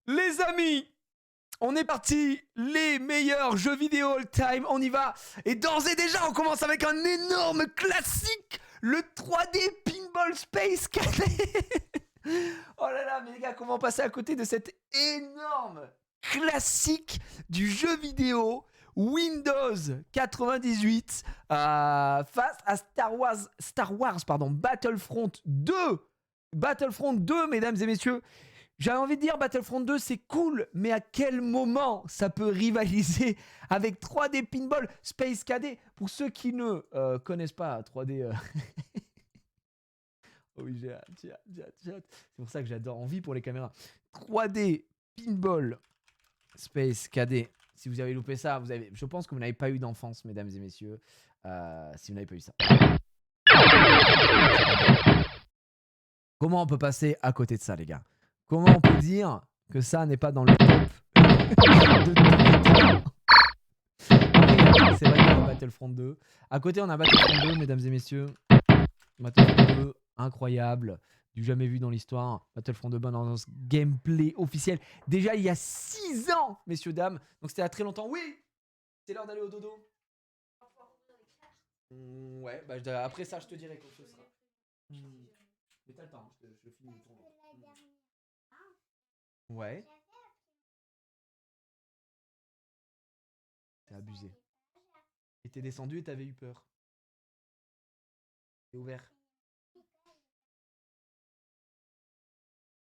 Les amis, on est parti. Les meilleurs jeux vidéo all time. On y va. Et d'ores et déjà, on commence avec un énorme classique. Le 3D Pinball Space Cadet. Oh là là, mais les gars, comment passer à côté de cet énorme classique du jeu vidéo Windows 98 face à Star Wars, Battlefront 2. Battlefront 2, mesdames et messieurs. J'avais envie de dire Battlefront 2, c'est cool, mais à quel moment ça peut rivaliser avec 3D Pinball Space Cadet? Pour ceux qui ne connaissent pas 3D... Oh oui, j'ai hâte. C'est pour ça que j'adore. Envie pour les caméras. 3D Pinball Space Cadet. Si vous avez loupé ça, je pense que vous n'avez pas eu d'enfance, mesdames et messieurs. Si vous n'avez pas eu ça. Comment on peut passer à côté de ça, les gars? Comment on peut dire que ça n'est pas dans le top de tous les temps? C'est vrai qu'il y a Battlefront 2. À côté, on a Battlefront 2, mesdames et messieurs. Battlefront 2, incroyable. Du jamais vu dans l'histoire. Battlefront 2, dans ce gameplay officiel. Déjà, il y a 6 ans, messieurs, dames. Donc, c'était à très longtemps. Oui, c'est l'heure d'aller au dodo. Ouais, bah, après ça, je te dirai quand ce sera. Mais t'as le temps, je finis le tournoi. Ouais. T'es abusé. Et t'es descendu et t'avais eu peur. T'es ouvert.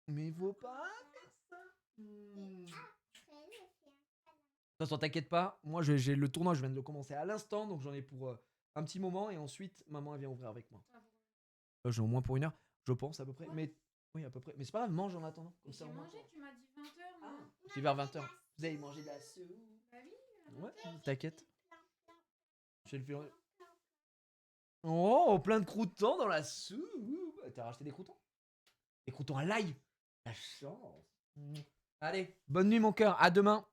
Mais faut pas faire ça. De toute façon, t'inquiète pas. Moi, j'ai le tournoi, je viens de le commencer à l'instant. Donc, j'en ai pour un petit moment. Et ensuite, maman, elle vient ouvrir avec moi. J'ai au moins pour 1 heure, je pense, à peu près. Mais oui, à peu près. Mais c'est pas grave, mange en attendant. Comme ça, j'ai mangé, tu m'as dit 20h. Ah, c'est vers 20h. Vous avez mangé de la soupe? Bah oui. Ouais, t'inquiète. J'ai le fait. Oh, plein de croûtons dans la soupe. T'as racheté des croûtons? Des croûtons à l'ail? La chance. Allez, bonne nuit mon cœur, à demain.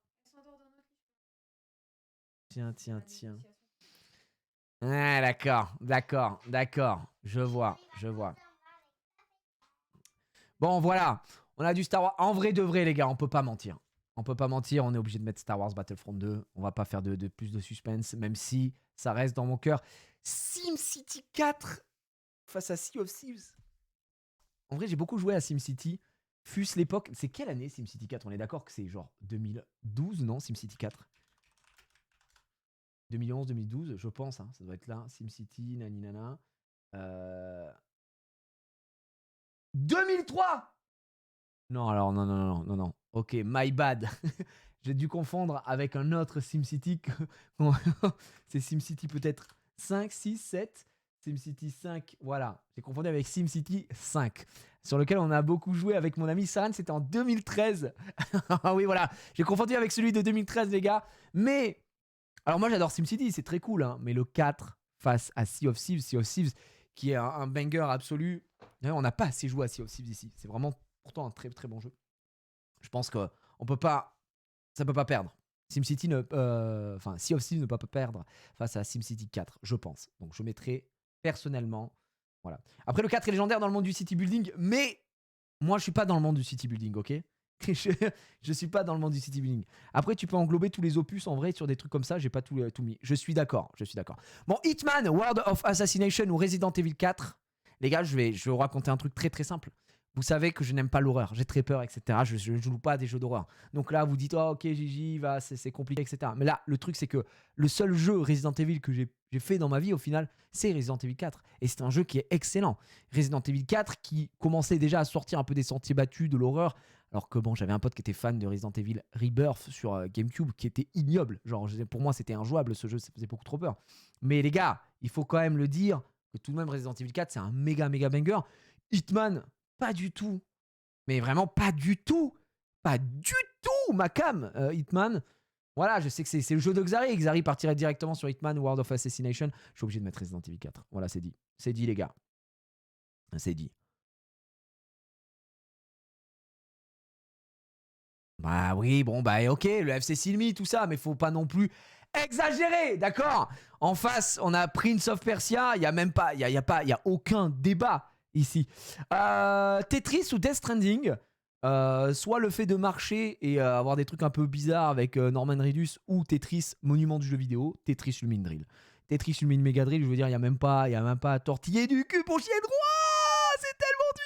Tiens. Ah, d'accord. Je vois. Bon, voilà. On a du Star Wars. En vrai de vrai, les gars, on peut pas mentir. On est obligé de mettre Star Wars Battlefront 2. On va pas faire de plus de suspense, même si ça reste dans mon cœur. SimCity 4 face à Sea of Thieves. En vrai, j'ai beaucoup joué à SimCity. Fût l'époque. C'est quelle année SimCity 4? On est d'accord que c'est genre 2012, non? SimCity 4 2011, 2012, je pense. Hein, ça doit être là. SimCity, naninana. 2003! Non, alors, non. Ok, my bad. J'ai dû confondre avec un autre SimCity. C'est SimCity peut-être 5, 6, 7. SimCity 5, voilà. J'ai confondu avec SimCity 5, sur lequel on a beaucoup joué avec mon ami Saran. C'était en 2013. Oui, voilà. J'ai confondu avec celui de 2013, les gars. Mais, alors moi j'adore SimCity, c'est très cool. Hein, mais le 4 face à Sea of Thieves, qui est un banger absolu. D'ailleurs, on n'a pas assez joué à Sea of Thieves ici. C'est vraiment pourtant un très très bon jeu. Je pense que ça peut pas perdre. Sea of Thieves ne peut pas perdre face à SimCity 4, je pense. Donc je mettrai personnellement, voilà. Après le 4 est légendaire dans le monde du city building, mais moi je suis pas dans le monde du city building, ok? Je suis pas dans le monde du city building. Après tu peux englober tous les opus en vrai sur des trucs comme ça, j'ai pas tout mis. Je suis d'accord. Bon, Hitman, World of Assassination ou Resident Evil 4. Les gars, je vais vous raconter un truc très très simple. Vous savez que je n'aime pas l'horreur, j'ai très peur, etc. Je ne joue pas à des jeux d'horreur. Donc là, vous dites, oh, ok, Gigi, c'est compliqué, etc. Mais là, le truc, c'est que le seul jeu Resident Evil que j'ai fait dans ma vie, au final, c'est Resident Evil 4. Et c'est un jeu qui est excellent. Resident Evil 4 qui commençait déjà à sortir un peu des sentiers battus de l'horreur. Alors que bon, j'avais un pote qui était fan de Resident Evil Rebirth sur GameCube, qui était ignoble. Genre, pour moi, c'était injouable ce jeu, ça faisait beaucoup trop peur. Mais les gars, il faut quand même le dire, que tout de même, Resident Evil 4, c'est un méga banger. Hitman, pas du tout. Mais vraiment pas du tout. Pas du tout, ma cam, Hitman. Voilà, je sais que c'est le jeu de Xari. Xari partirait directement sur Hitman, World of Assassination. Je suis obligé de mettre Resident Evil 4. Voilà, c'est dit. C'est dit, les gars. C'est dit. Bah oui, bon, bah ok, le FC Silmi, tout ça, mais faut pas non plus exagérer, d'accord? En face, on a Prince of Persia. Il y a même pas, il y a aucun débat ici. Tetris ou Death Stranding? Soit le fait de marcher et avoir des trucs un peu bizarres avec Norman Reedus ou Tetris, monument du jeu vidéo, Tetris Lumine Drill. Tetris Lumine Mega Drill, je veux dire, il y a même pas à tortiller du cul pour chier droit. C'est tellement dur.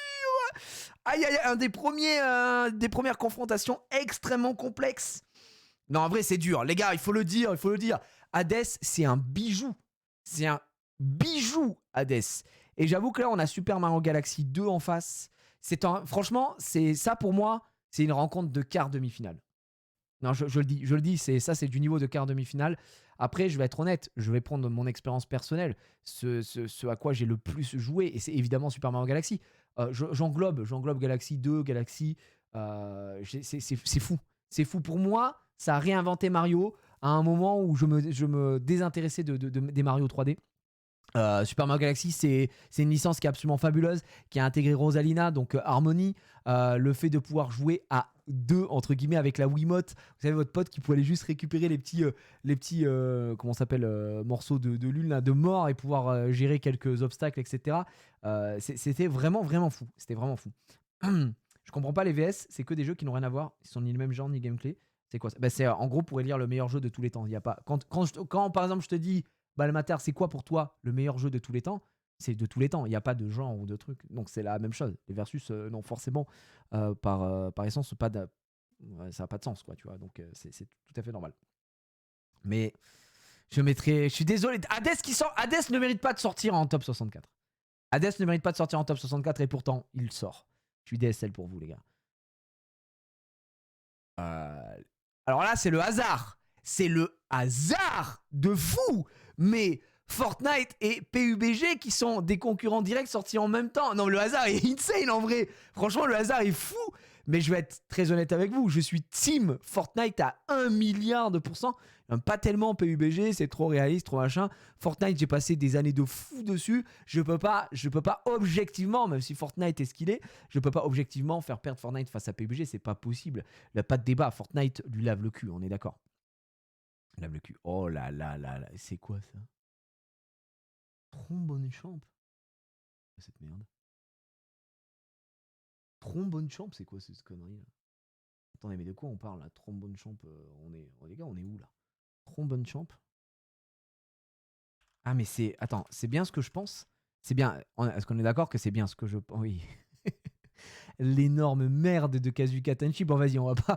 Aïe aïe, un des premières confrontations extrêmement complexes. Non, en vrai, c'est dur. Les gars, il faut le dire. Hades, c'est un bijou. C'est un bijou, Hades. Et j'avoue que là, on a Super Mario Galaxy 2 en face. Franchement, c'est ça pour moi, c'est une rencontre de quart demi-finale. Non, je le dis, c'est du niveau de quart demi-finale. Après, je vais être honnête, je vais prendre mon expérience personnelle, ce à quoi j'ai le plus joué, et c'est évidemment Super Mario Galaxy. J'englobe Galaxy 2, Galaxy. C'est fou. C'est fou pour moi. Ça a réinventé Mario à un moment où je me désintéressais des Mario 3D. Super Mario Galaxy, c'est une licence qui est absolument fabuleuse, qui a intégré Rosalina, donc Harmony, le fait de pouvoir jouer à deux, entre guillemets, avec la Wiimote. Vous savez, votre pote qui pouvait aller juste récupérer les petits comment ça s'appelle, morceaux de lune, là, de mort, et pouvoir gérer quelques obstacles, etc. C'était vraiment, vraiment fou. C'était vraiment fou. Je comprends pas les VS, c'est que des jeux qui n'ont rien à voir, ils sont ni le même genre, ni gameplay. C'est quoi ça? Bah, c'est en gros pour élire le meilleur jeu de tous les temps. Il y a pas... quand par exemple je te dis Balmater, c'est quoi pour toi le meilleur jeu de tous les temps? C'est de tous les temps. Il n'y a pas de genre ou de truc. Donc c'est la même chose. Les versus, non, forcément, par essence, ça n'a pas de sens, quoi, tu vois. Donc c'est tout à fait normal. Mais je suis désolé. Hades ne mérite pas de sortir en top 64. Hades ne mérite pas de sortir en top 64 et pourtant, il sort. Je suis DSL pour vous, les gars. Alors là, c'est le hasard. C'est le hasard de fou. Mais Fortnite et PUBG qui sont des concurrents directs sortis en même temps. Non, le hasard est insane en vrai. Franchement, le hasard est fou. Mais je vais être très honnête avec vous. Je suis team Fortnite à 1 milliard de pourcents. Pas tellement PUBG, c'est trop réaliste, trop machin. Fortnite, j'ai passé des années de fou dessus. Je peux pas objectivement, même si Fortnite est ce qu'il est, je peux pas objectivement faire perdre Fortnite face à PUBG. C'est pas possible. Il n'y a pas de débat. Fortnite lui lave le cul, on est d'accord. Lave le cul. Oh là là là là. C'est quoi ça? Trombone Champ? Cette merde. Trombone Champ, c'est quoi cette connerie là? Attendez, mais de quoi on parle là? Trombone Champ, les gars, on est où là? Trombone Champ? Ah, mais c'est. Attends, c'est bien ce que je pense? C'est bien. Est-ce qu'on est d'accord que c'est bien ce que je pense? Oui. L'énorme merde de Kazuka Tenchi. Bon, vas-y, on va pas.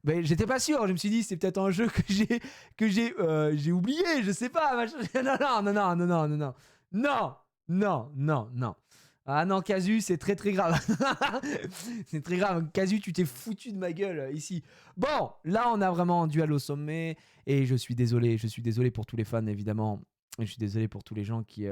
Ben, j'étais pas sûr. Je me suis dit, c'est peut-être un jeu j'ai oublié. Je sais pas. Non, non, non, non, non, non, non, non, non, non, non, non. Ah non, Kazu, c'est très très grave. C'est très grave. Kazu, tu t'es foutu de ma gueule ici. Bon, là, on a vraiment un duel au sommet. Et je suis désolé pour tous les fans, évidemment. Et je suis désolé pour tous les gens qui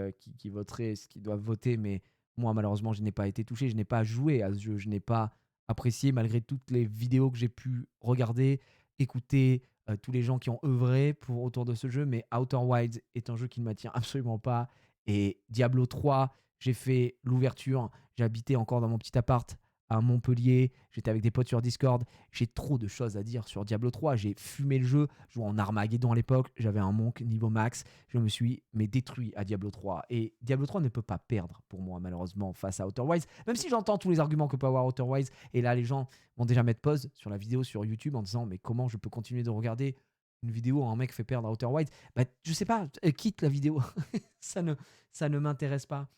voteraient, qui doivent voter. Mais moi, malheureusement, je n'ai pas été touché. Je n'ai pas joué à ce jeu. Je n'ai pas apprécié, malgré toutes les vidéos que j'ai pu regarder, écouter, tous les gens qui ont œuvré autour de ce jeu. Mais Outer Wilds est un jeu qui ne m'attire absolument pas. Et Diablo 3, j'ai fait l'ouverture. J'ai habité encore dans mon petit appart à Montpellier. J'étais avec des potes sur Discord. J'ai trop de choses à dire sur Diablo 3. J'ai fumé le jeu. Je jouais en Armageddon à l'époque. J'avais un monk niveau max. Je me suis détruit à Diablo 3. Et Diablo 3 ne peut pas perdre pour moi, malheureusement, face à Outer Wilds. Même si j'entends tous les arguments que peut avoir Outer Wilds. Et là, les gens vont déjà mettre pause sur la vidéo sur YouTube en disant mais comment je peux continuer de regarder une vidéo où un mec fait perdre à Outer Wilds? Bah, je sais pas. Quitte la vidéo. ça ne m'intéresse pas.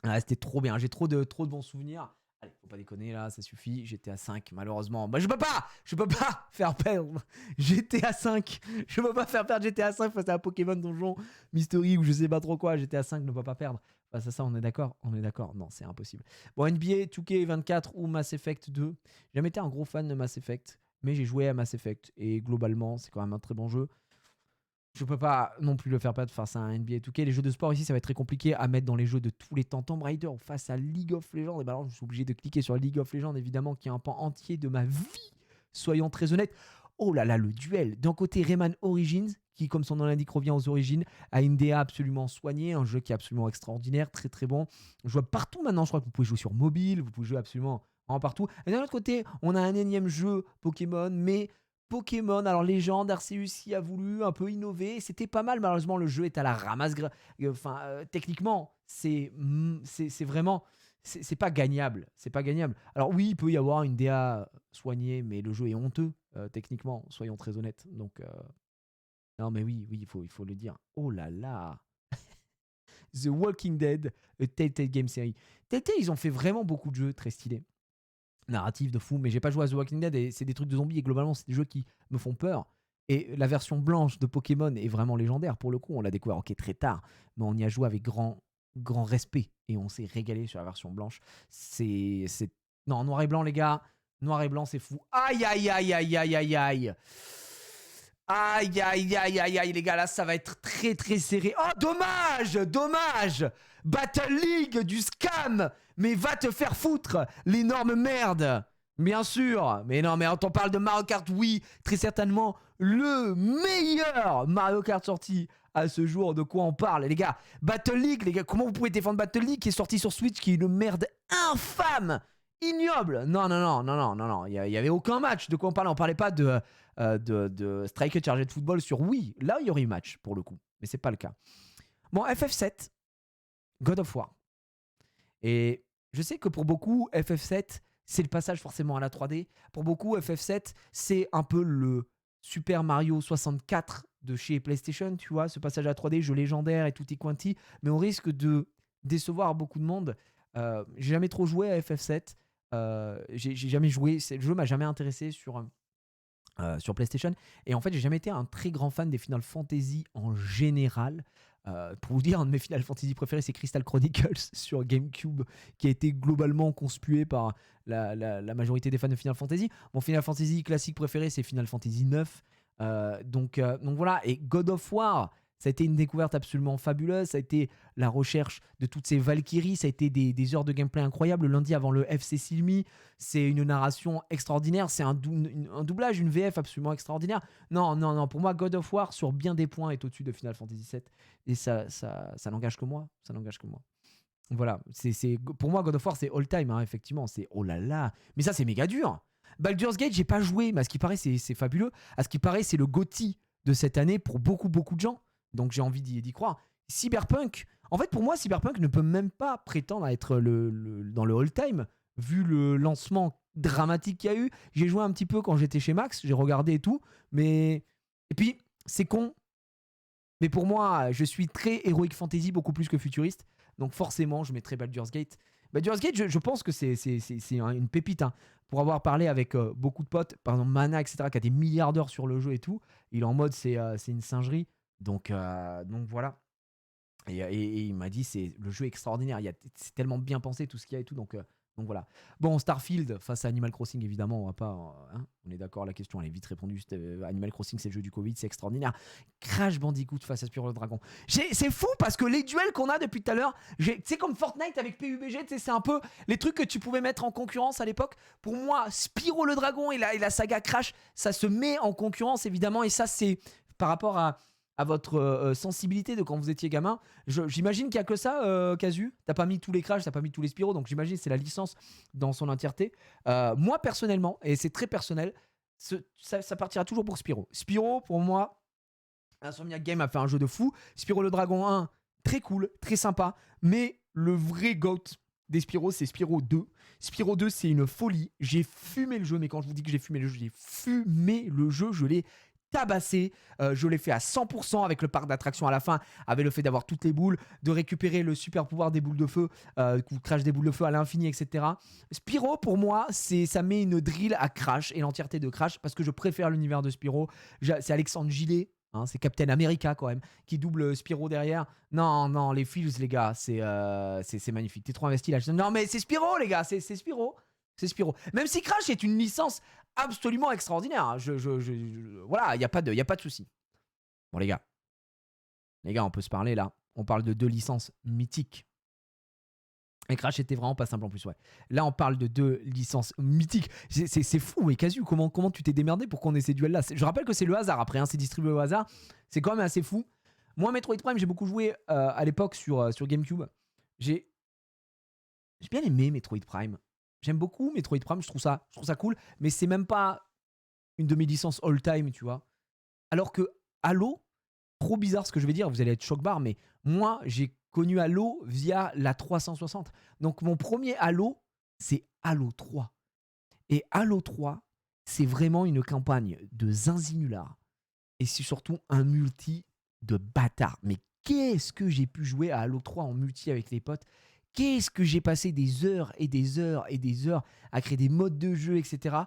Ah, c'était trop bien, j'ai trop de bons souvenirs. Allez, faut pas déconner là, ça suffit. J'étais à 5, malheureusement. Bah, je peux pas faire perdre GTA 5. Je peux pas faire perdre GTA 5 face à un Pokémon Donjon Mystery ou je sais pas trop quoi. GTA 5 ne peut pas perdre. Face à ça, on est d'accord? On est d'accord. Non, c'est impossible. Bon, NBA 2K24 ou Mass Effect 2. J'ai jamais été un gros fan de Mass Effect, mais j'ai joué à Mass Effect et globalement, c'est quand même un très bon jeu. Je peux pas non plus le faire perdre face à un NBA 2K. Les jeux de sport ici, ça va être très compliqué à mettre dans les jeux de tous les temps. Tomb Raider face à League of Legends. Et ben alors, je suis obligé de cliquer sur League of Legends, évidemment, qui est un pan entier de ma vie. Soyons très honnêtes. Oh là là, le duel. D'un côté, Rayman Origins, qui, comme son nom l'indique, revient aux origines, a une DA absolument soignée, un jeu qui est absolument extraordinaire, très très bon. Je vois partout maintenant. Je crois que vous pouvez jouer sur mobile, vous pouvez jouer absolument en partout. Et d'un autre côté, on a un énième jeu Pokémon, mais Pokémon, alors Légende, Arceus y a voulu un peu innover, c'était pas mal, malheureusement le jeu est à la ramasse, techniquement c'est vraiment, c'est pas gagnable. C'est pas gagnable. Alors oui, il peut y avoir une DA soignée, mais le jeu est honteux, techniquement, soyons très honnêtes. Donc, non, mais oui, il faut le dire. Oh là là! The Walking Dead, a Telltale Game Series. Telltale, ils ont fait vraiment beaucoup de jeux très stylés. Narratif de fou, mais j'ai pas joué à The Walking Dead et c'est des trucs de zombies et globalement, c'est des jeux qui me font peur. Et la version blanche de Pokémon est vraiment légendaire pour le coup. On l'a découvert ok très tard, mais on y a joué avec grand respect et on s'est régalé sur la version blanche. C'est non, noir et blanc les gars, noir et blanc c'est fou. Aïe aïe aïe aïe aïe aïe aïe. Aïe aïe aïe aïe aïe les gars, là ça va être très très serré. Oh dommage, dommage. Battle League du scam. Mais va te faire foutre, l'énorme merde. Bien sûr. Mais non, mais quand on parle de Mario Kart, oui, très certainement le meilleur Mario Kart sorti à ce jour. De quoi on parle, les gars? Battle League, les gars, comment vous pouvez défendre Battle League qui est sorti sur Switch, qui est une merde infâme, ignoble? Non, non, non, non, non, non, non. Il y avait aucun match. De quoi on parlait? On parlait pas de Striker Chargé de football sur Wii. Là, il y aurait eu match pour le coup, mais c'est pas le cas. Bon, FF7, God of War. Et je sais que pour beaucoup, FF7, c'est le passage forcément à la 3D. Pour beaucoup, FF7, c'est un peu le Super Mario 64 de chez PlayStation, tu vois, ce passage à la 3D, jeu légendaire et tutti quanti, mais on risque de décevoir beaucoup de monde. J'ai jamais trop joué à FF7. J'ai jamais joué, le jeu m'a jamais intéressé sur PlayStation. Et en fait, j'ai jamais été un très grand fan des Final Fantasy en général. Pour vous dire, un de mes Final Fantasy préférés, c'est Crystal Chronicles sur GameCube, qui a été globalement conspué par la majorité des fans de Final Fantasy. Mon Final Fantasy classique préféré, c'est Final Fantasy 9. Donc voilà, et God of War, ça a été une découverte absolument fabuleuse. Ça a été la recherche de toutes ces Valkyries. Ça a été des heures de gameplay incroyables. Le lundi avant le FC Silmi, c'est une narration extraordinaire. C'est un doublage, une VF absolument extraordinaire. Non, non, non. Pour moi, God of War, sur bien des points, est au-dessus de Final Fantasy VII. Et ça n'engage que moi. Ça n'engage que moi. Voilà. Pour moi, God of War, c'est all time, hein, effectivement. C'est oh là là. Mais ça, c'est méga dur. Baldur's Gate, j'ai pas joué, mais à ce qui paraît, c'est fabuleux. À ce qui paraît, c'est le GOTY de cette année pour beaucoup, beaucoup de gens. Donc j'ai envie d'y croire. Cyberpunk, en fait pour moi Cyberpunk ne peut même pas prétendre à être dans le all-time, vu le lancement dramatique qu'il y a eu. J'ai joué un petit peu quand j'étais chez Max, j'ai regardé et tout, mais... Et puis c'est con, mais pour moi je suis très Heroic Fantasy, beaucoup plus que futuriste, donc forcément je mettrai Baldur's Gate. Baldur's Gate, je pense que c'est une pépite, hein. Pour avoir parlé avec beaucoup de potes, par exemple Mana, etc., qui a des milliards d'heures sur le jeu et tout, il est en mode c'est une singerie. Donc voilà. Et il m'a dit le jeu est extraordinaire. C'est tellement bien pensé tout ce qu'il y a et tout. Donc voilà. Bon, Starfield face à Animal Crossing, évidemment, on va pas. Hein, on est d'accord, la question elle est vite répondue. Animal Crossing, c'est le jeu du Covid, c'est extraordinaire. Crash Bandicoot face à Spyro le Dragon. C'est fou parce que les duels qu'on a depuis tout à l'heure, c'est comme Fortnite avec PUBG, c'est un peu les trucs que tu pouvais mettre en concurrence à l'époque. Pour moi, Spyro le Dragon et la saga Crash, ça se met en concurrence évidemment. Et ça, c'est par rapport à votre sensibilité de quand vous étiez gamin. J'imagine qu'il n'y a que ça, Casu. T'as pas mis tous les Crash, t'as pas mis tous les Spyro, donc j'imagine que c'est la licence dans son entièreté. Moi, personnellement, et c'est très personnel, ça partira toujours pour Spyro. Spyro, pour moi, Insomniac Game a fait un jeu de fou. Spyro le Dragon 1, très cool, très sympa, mais le vrai GOAT des Spyro, c'est Spyro 2. Spyro 2, c'est une folie. J'ai fumé le jeu, mais quand je vous dis que j'ai fumé le jeu, je l'ai tabassé, je l'ai fait à 100% avec le parc d'attractions à la fin, avec le fait d'avoir toutes les boules, de récupérer le super pouvoir des boules de feu, vous crash des boules de feu à l'infini, etc. Spyro, pour moi, ça met une drill à Crash et l'entièreté de Crash, parce que je préfère l'univers de Spyro. C'est Alexandre Gillet, hein, c'est Captain America quand même, qui double Spyro derrière. Non, non, les feels, les gars, c'est magnifique. T'es trop investi là. Non, mais c'est Spyro, les gars, c'est Spyro. C'est Spyro. Même si Crash est une licence absolument extraordinaire. Hein. Voilà, il n'y a pas de souci. Bon, les gars, on peut se parler là. On parle de deux licences mythiques. Et Crash était vraiment pas simple en plus, ouais. Là, on parle de deux licences mythiques. C'est fou, et Casu, comment tu t'es démerdé pour qu'on ait ces duels-là? Je rappelle que c'est le hasard après, hein, c'est distribué au hasard. C'est quand même assez fou. Moi, Metroid Prime, j'ai beaucoup joué à l'époque sur GameCube. J'ai bien aimé Metroid Prime. J'aime beaucoup Metroid Prime, je trouve ça cool, mais c'est même pas une de mes licences all-time, tu vois. Alors que Halo, trop bizarre ce que je vais dire, vous allez être choc-barre, mais moi, j'ai connu Halo via la 360. Donc mon premier Halo, c'est Halo 3. Et Halo 3, c'est vraiment une campagne de zinzinular. Et c'est surtout un multi de bâtard. Mais qu'est-ce que j'ai pu jouer à Halo 3 en multi avec les potes? Qu'est-ce que j'ai passé des heures et des heures et des heures à créer des modes de jeu, etc.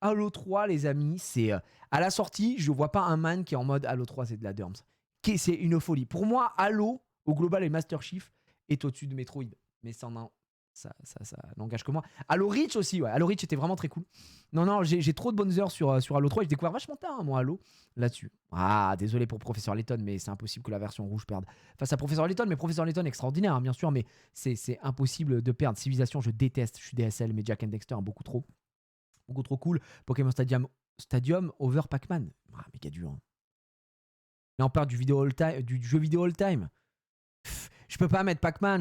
Halo 3, les amis, c'est... à la sortie, je ne vois pas un man qui est en mode Halo 3, c'est de la derms. C'est une folie. Pour moi, Halo, au global et Master Chief, est au-dessus de Metroid. Mais ça n'engage que moi. Halo Reach aussi, ouais. Halo Reach était vraiment très cool. Non, j'ai trop de bonnes heures sur Halo 3. J'ai découvert vachement tard, moi, Halo, là-dessus. Ah, désolé pour Professeur Layton, mais c'est impossible que la version rouge perde. Face à Professeur Layton, mais Professeur Layton extraordinaire, hein, bien sûr, mais c'est impossible de perdre. Civilisation, je déteste. Je suis DSL, mais Jack and Dexter, beaucoup trop cool. Pokémon Stadium over Pac-Man. Ah, méga dur. Hein. Là, on parle du jeu vidéo all-time. Je peux pas mettre Pac-Man.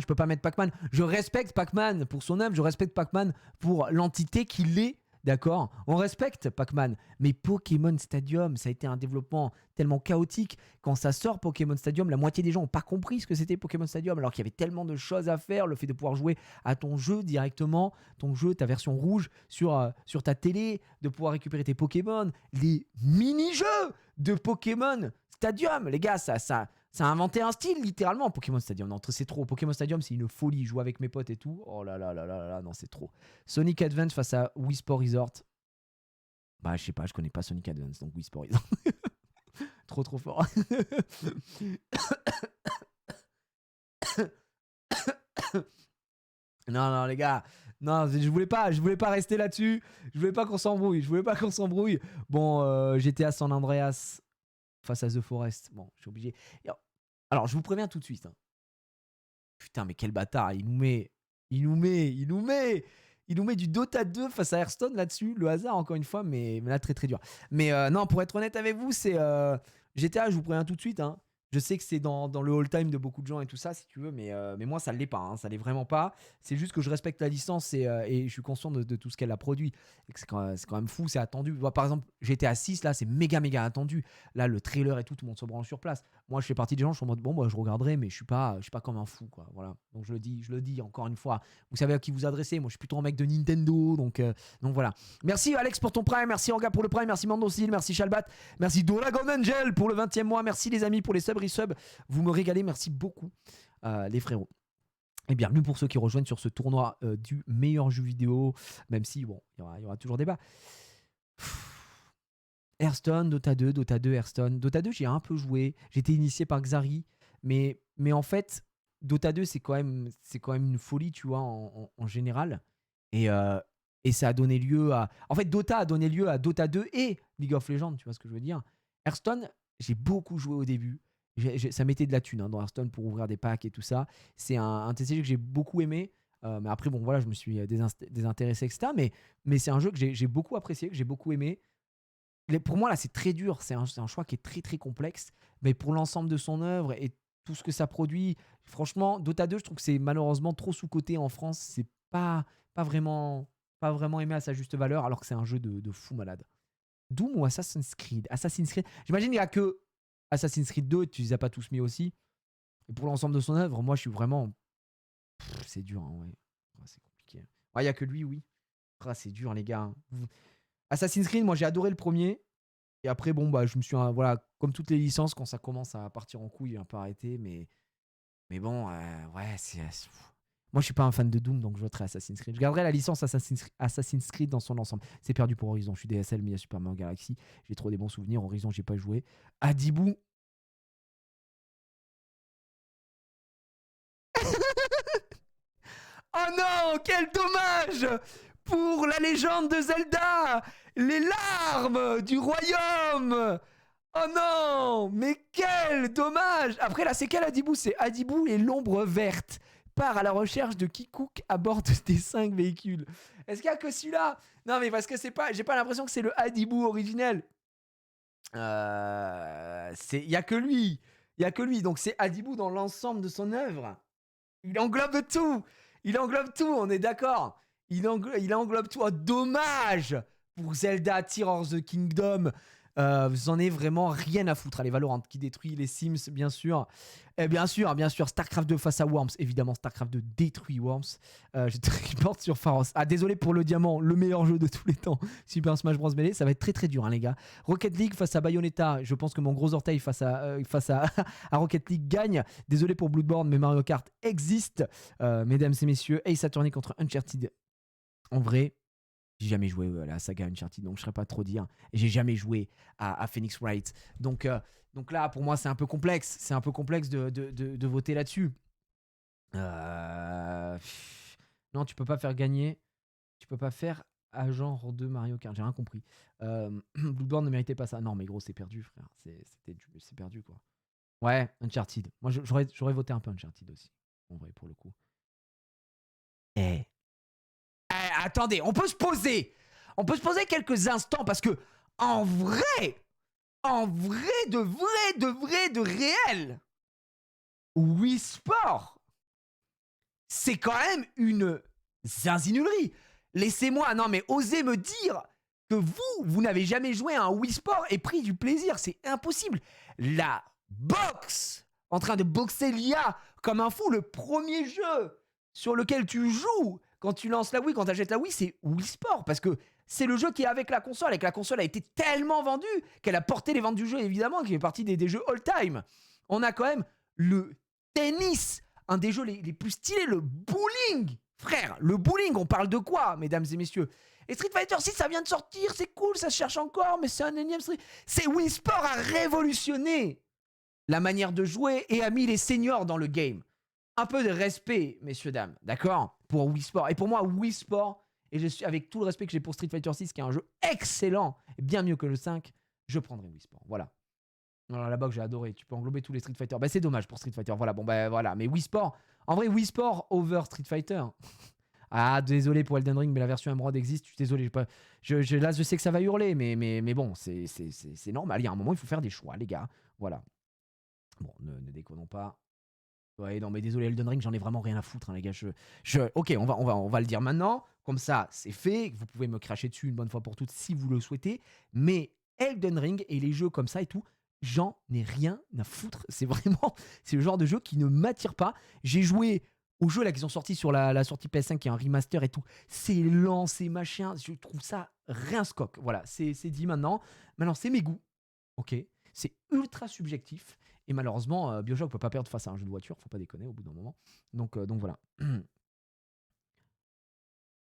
Je respecte Pac-Man pour son œuvre, je respecte Pac-Man pour l'entité qu'il est, d'accord? On respecte Pac-Man. Mais Pokémon Stadium, ça a été un développement tellement chaotique. Quand ça sort Pokémon Stadium, la moitié des gens n'ont pas compris ce que c'était Pokémon Stadium, alors qu'il y avait tellement de choses à faire. Le fait de pouvoir jouer à ton jeu directement, ta version rouge sur ta télé, de pouvoir récupérer tes Pokémon, les mini-jeux de Pokémon Stadium, les gars, ça a inventé un style, littéralement. Pokémon Stadium, non, c'est trop. Pokémon Stadium, c'est une folie. Jouer avec mes potes et tout. Oh là là là là là, non, c'est trop. Sonic Advance face à Wii Sport Resort. Bah, je sais pas, je connais pas Sonic Advance, donc Wii Sport Resort. trop fort. Non, les gars. Non, je voulais pas rester là-dessus. Je voulais pas qu'on s'embrouille. Bon, j'étais à San Andreas face à The Forest. Bon, je suis obligé. Alors, je vous préviens tout de suite. Hein. Putain, mais quel bâtard. Il nous met du Dota 2 face à Hearthstone là-dessus. Le hasard, encore une fois, mais là, très très dur. Mais non, pour être honnête avec vous, c'est GTA, je vous préviens tout de suite. Hein. Je sais que c'est dans le all-time de beaucoup de gens et tout ça, si tu veux, mais moi, ça ne l'est pas. Hein, ça ne l'est vraiment pas. C'est juste que je respecte la licence et je suis conscient de tout ce qu'elle a produit. C'est quand même fou, c'est attendu. Par exemple, GTA 6, là, c'est méga attendu. Là, le trailer et tout le monde se branle sur place. Moi, je fais partie des gens, je suis en mode, bon, bah, je regarderai, mais je suis pas comme un fou, quoi. Voilà. Donc, je le dis encore une fois. Vous savez à qui vous adressez. Moi, je suis plutôt un mec de Nintendo, donc voilà. Merci Alex pour ton prime, merci Orga pour le prime, merci Mandocil, merci Shalbat, merci Doragon Angel pour le 20e mois, merci les amis pour les subs, resub. Vous me régalez, merci beaucoup, les frérots. Et bienvenue pour ceux qui rejoignent sur ce tournoi du meilleur jeu vidéo, même si, bon, il y aura toujours débat. Hearthstone, Dota 2, Hearthstone. Dota 2, j'ai un peu joué. J'ai été initié par Xari. Mais en fait, Dota 2, c'est quand même une folie, tu vois, en général. Et ça a donné lieu à... En fait, Dota a donné lieu à Dota 2 et League of Legends, tu vois ce que je veux dire. Hearthstone, j'ai beaucoup joué au début. Ça mettait de la thune hein, dans Hearthstone pour ouvrir des packs et tout ça. C'est un TCG que j'ai beaucoup aimé. Mais après, bon, voilà, je me suis désintéressé, etc. Mais c'est un jeu que j'ai beaucoup apprécié, que j'ai beaucoup aimé. Pour moi, là, c'est très dur. C'est un choix qui est très, très complexe. Mais pour l'ensemble de son œuvre et tout ce que ça produit, franchement, Dota 2, je trouve que c'est malheureusement trop sous-coté en France. C'est pas vraiment aimé à sa juste valeur, alors que c'est un jeu de fou malade. Doom ou Assassin's Creed? J'imagine qu'il n'y a que Assassin's Creed 2, tu les as pas tous mis aussi. Et pour l'ensemble de son œuvre, moi, je suis vraiment... c'est dur, hein, ouais. C'est compliqué. Il n'y a que lui, oui. C'est dur, les gars. Assassin's Creed, moi j'ai adoré le premier. Et après, bon, bah, je me suis, voilà, comme toutes les licences, quand ça commence à partir en couille, un peu arrêté. Mais bon, ouais, moi je suis pas un fan de Doom, donc je voterai Assassin's Creed. Je garderai la licence Assassin's Creed dans son ensemble. C'est perdu pour Horizon. Je suis DSL, mais il y a Super Mario Galaxy. J'ai trop des bons souvenirs. Horizon, j'ai pas joué. Adibou. Oh non, quel dommage pour la légende de Zelda, les larmes du royaume. Oh non, mais quel dommage. Après là, c'est quel Adibou? C'est Adibou et l'ombre verte part à la recherche de Kikouk à bord des 5 véhicules. Est-ce qu'il y a que celui-là? Non, mais parce que c'est pas, j'ai pas l'impression que c'est le Adibou originel. Il y a que lui. Il y a que lui. Donc c'est Adibou dans l'ensemble de son œuvre. Il englobe tout. On est d'accord. Il englobe tout. Oh, dommage pour Zelda Tears of the Kingdom. Vous en avez vraiment rien à foutre. Allez, Valorant qui détruit les Sims, bien sûr. Et bien sûr, StarCraft 2 face à Worms. Évidemment, StarCraft 2 détruit Worms. Je te reporte sur Pharos. Ah, désolé pour le diamant, le meilleur jeu de tous les temps. Super Smash Bros. Melee, ça va être très très dur, hein, les gars. Rocket League face à Bayonetta. Je pense que mon gros orteil face à, à Rocket League gagne. Désolé pour Bloodborne, mais Mario Kart existe. Mesdames et messieurs, Ace Attorney contre Uncharted. En vrai, j'ai jamais joué à la saga Uncharted, donc je ne saurais pas trop dire. Et j'ai jamais joué à Phoenix Wright. Donc là, pour moi, c'est un peu complexe. C'est un peu complexe de voter là-dessus. Non, tu peux pas faire gagner. Tu peux pas faire agent de Mario Kart. J'ai rien compris. Bloodborne ne méritait pas ça. Non, mais gros, c'est perdu, frère. C'est perdu, quoi. Ouais, Uncharted. Moi, j'aurais voté un peu Uncharted aussi. En vrai, pour le coup. Eh. Attendez, on peut se poser. On peut se poser quelques instants parce que, en vrai, de réel, Wii Sport, c'est quand même une zinzinulerie. Laissez-moi, non mais osez me dire que vous n'avez jamais joué à un Wii Sport et pris du plaisir. C'est impossible. La boxe, en train de boxer l'IA comme un fou, le premier jeu sur lequel tu joues quand tu lances la Wii, quand tu achètes la Wii, c'est Wii Sport. Parce que c'est le jeu qui est avec la console, et que la console a été tellement vendue qu'elle a porté les ventes du jeu, évidemment, qui fait partie des jeux all-time. On a quand même le tennis, un des jeux les plus stylés, le bowling. Frère, le bowling, on parle de quoi, mesdames et messieurs? Et Street Fighter 6, ça vient de sortir, c'est cool, ça se cherche encore, mais c'est un énième Street. C'est Wii Sport a révolutionné la manière de jouer et a mis les seniors dans le game. Un peu de respect, messieurs, dames, d'accord? Pour Wii Sport. Et pour moi, Wii Sport, et je suis avec tout le respect que j'ai pour Street Fighter 6, qui est un jeu excellent, et bien mieux que le 5, je prendrai Wii Sport. Voilà. Alors là-bas que j'ai adoré, tu peux englober tous les Street Fighter. Bah c'est dommage pour Street Fighter. Voilà, bon bah voilà, mais Wii Sport, en vrai Wii Sport over Street Fighter. Ah désolé pour Elden Ring, mais la version Emerald existe. Je suis désolé, là je sais que ça va hurler, mais bon, c'est normal. Il y a un moment il faut faire des choix, les gars. Voilà. Bon, ne déconnons pas. Ouais, non mais désolé Elden Ring, j'en ai vraiment rien à foutre, hein, les gars. Ok, on va le dire maintenant. Comme ça, c'est fait. Vous pouvez me cracher dessus une bonne fois pour toutes si vous le souhaitez. Mais Elden Ring et les jeux comme ça et tout, j'en ai rien à foutre. C'est vraiment, c'est le genre de jeu qui ne m'attire pas. J'ai joué aux jeux là qui sont sortis sur la sortie PS5 qui est un remaster et tout. C'est lent, c'est machin. Je trouve ça rince-coque. Voilà, c'est dit maintenant. Maintenant, c'est mes goûts. Ok, c'est ultra subjectif. Et malheureusement, Bioshock ne peut pas perdre face à un jeu de voiture. Faut pas déconner au bout d'un moment. Donc voilà.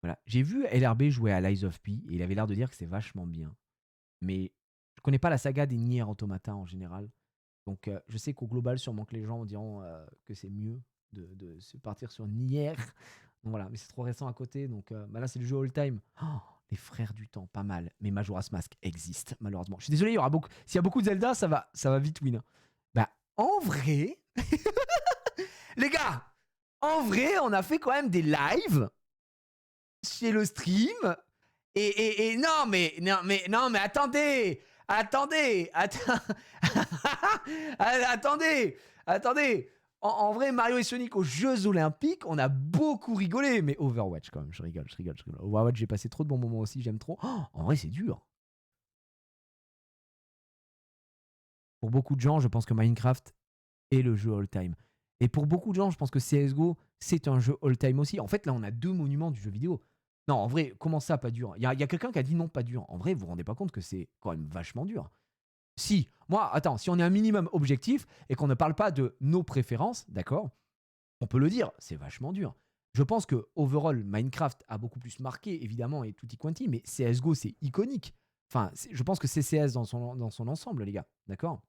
Voilà. J'ai vu LRB jouer à Lies of P et il avait l'air de dire que c'est vachement bien. Mais je connais pas la saga des Nier Automata en général. Donc je sais qu'au global, sûrement que les gens diront que c'est mieux de se partir sur Nier. Donc voilà, mais c'est trop récent à côté. Donc bah là, c'est le jeu all-time. Oh, les frères du temps, pas mal. Mais Majora's Mask existe, malheureusement. Je suis désolé, il y aura beaucoup. S'il y a beaucoup de Zelda, ça va vite win. Bah, en vrai, les gars, en vrai, on a fait quand même des lives chez le stream. Et non, mais attendez, attendez. En vrai, Mario et Sonic aux Jeux Olympiques, on a beaucoup rigolé. Mais Overwatch, quand même, je rigole. Overwatch, j'ai passé trop de bons moments aussi, j'aime trop. Oh, en vrai, c'est dur. Pour beaucoup de gens, je pense que Minecraft est le jeu all-time. Et pour beaucoup de gens, je pense que CSGO, c'est un jeu all-time aussi. En fait, là, on a deux monuments du jeu vidéo. Non, en vrai, comment ça, pas dur? Il y a quelqu'un qui a dit non, pas dur. En vrai, vous vous rendez pas compte que c'est quand même vachement dur. Si, moi, attends, si on est un minimum objectif et qu'on ne parle pas de nos préférences, d'accord, on peut le dire, c'est vachement dur. Je pense que overall, Minecraft a beaucoup plus marqué, évidemment, et tutti quanti, mais CSGO, c'est iconique. Enfin, je pense que c'est CS dans son ensemble, les gars, d'accord?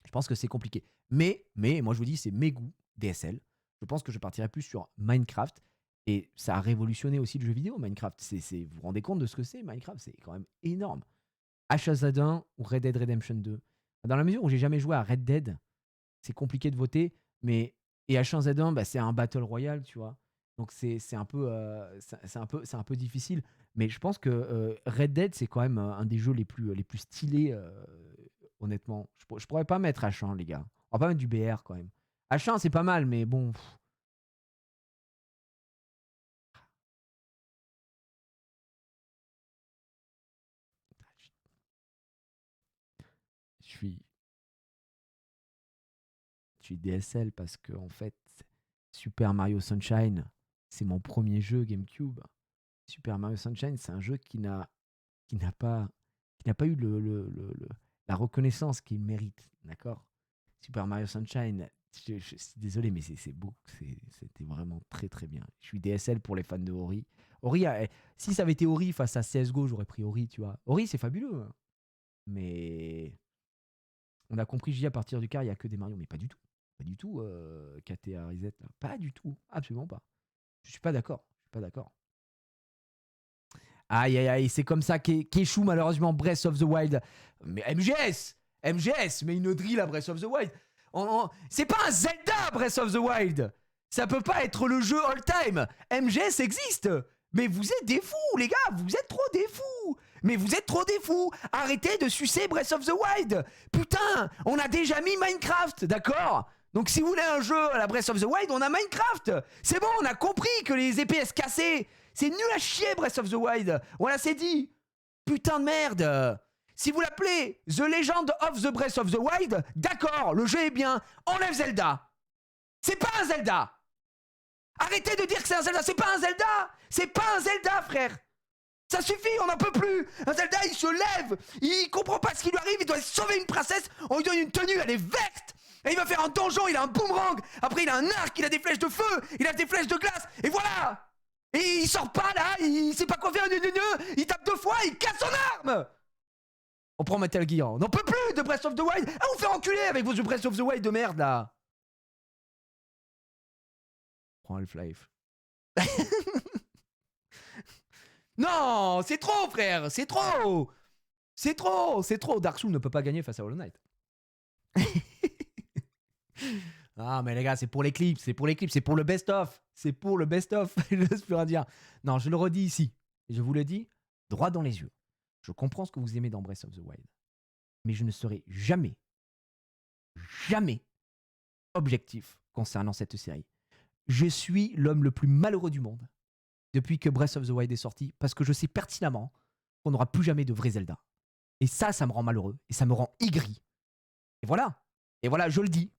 Je pense que c'est compliqué. Mais, moi, je vous dis, c'est mes goûts, DSL. Je pense que je partirais plus sur Minecraft. Et ça a révolutionné aussi le jeu vidéo, Minecraft. Vous vous rendez compte de ce que c'est, Minecraft? C'est quand même énorme. HZ1 ou Red Dead Redemption 2. Dans la mesure où j'ai jamais joué à Red Dead, c'est compliqué de voter. Mais et H1Z1, bah, c'est un battle royale, tu vois. Donc c'est un peu difficile. Mais je pense que Red Dead, c'est quand même un des jeux les plus stylés, honnêtement. Je pourrais pas mettre H1, les gars. On va pas mettre du BR quand même. H1, c'est pas mal, mais bon. suis DSL parce que en fait, Super Mario Sunshine, c'est mon premier jeu GameCube. Super Mario Sunshine, c'est un jeu qui n'a pas eu la reconnaissance qu'il mérite, d'accord? Super Mario Sunshine, je suis désolé, mais c'était vraiment très très bien. Je suis DSL pour les fans de Ori. Ori, si ça avait été Ori face à CSGO, j'aurais pris Ori, tu vois. Ori, c'est fabuleux, hein. Mais on a compris, à partir du quart, il n'y a que des Mario, mais pas du tout. Pas du tout, KTA Reset, là. Pas du tout, absolument pas. Je suis pas d'accord. Je suis pas d'accord. Aïe, aïe, aïe, c'est comme ça qu'échoue malheureusement Breath of the Wild. Mais MGS, mais une drill à Breath of the Wild. C'est pas un Zelda Breath of the Wild. Ça peut pas être le jeu all-time. MGS existe. Mais vous êtes des fous, les gars, vous êtes trop des fous. Mais vous êtes trop des fous. Arrêtez de sucer Breath of the Wild. Putain, on a déjà mis Minecraft, d'accord? Donc si vous voulez un jeu à la Breath of the Wild, on a Minecraft. C'est bon, on a compris que les EPS cassés, c'est nul à chier Breath of the Wild. Voilà, c'est dit. Putain de merde. Si vous l'appelez The Legend of the Breath of the Wild, d'accord, le jeu est bien. Enlève Zelda. C'est pas un Zelda. Arrêtez de dire que c'est un Zelda. C'est pas un Zelda. C'est pas un Zelda, frère. Ça suffit, on n'en peut plus. Un Zelda, il se lève. Il comprend pas ce qui lui arrive. Il doit sauver une princesse. On lui donne une tenue, elle est verte. Et il va faire un donjon, il a un boomerang. Après, il a un arc, il a des flèches de feu. Il a des flèches de glace. Et voilà. Et il sort pas là, il sait pas quoi faire, il tape 2 fois, il casse son arme. On prend Metal Gear, on n'en peut plus de Breath of the Wild. Ah, vous fait enculer avec vos Breath of the Wild de merde là. Prends Half-Life. Non, c'est trop frère, c'est trop. C'est trop. Dark Souls ne peut pas gagner face à Hollow Knight. Ah mais les gars, c'est pour les clips, c'est pour le best-of. C'est pour le best-of, je n'ose plus rien dire. Non, je le redis ici, et je vous le dis droit dans les yeux. Je comprends ce que vous aimez dans Breath of the Wild, mais je ne serai jamais objectif concernant cette série. Je suis l'homme le plus malheureux du monde depuis que Breath of the Wild est sorti, parce que je sais pertinemment qu'on n'aura plus jamais de vrai Zelda. Et ça me rend malheureux, et ça me rend aigri. Et voilà, je le dis.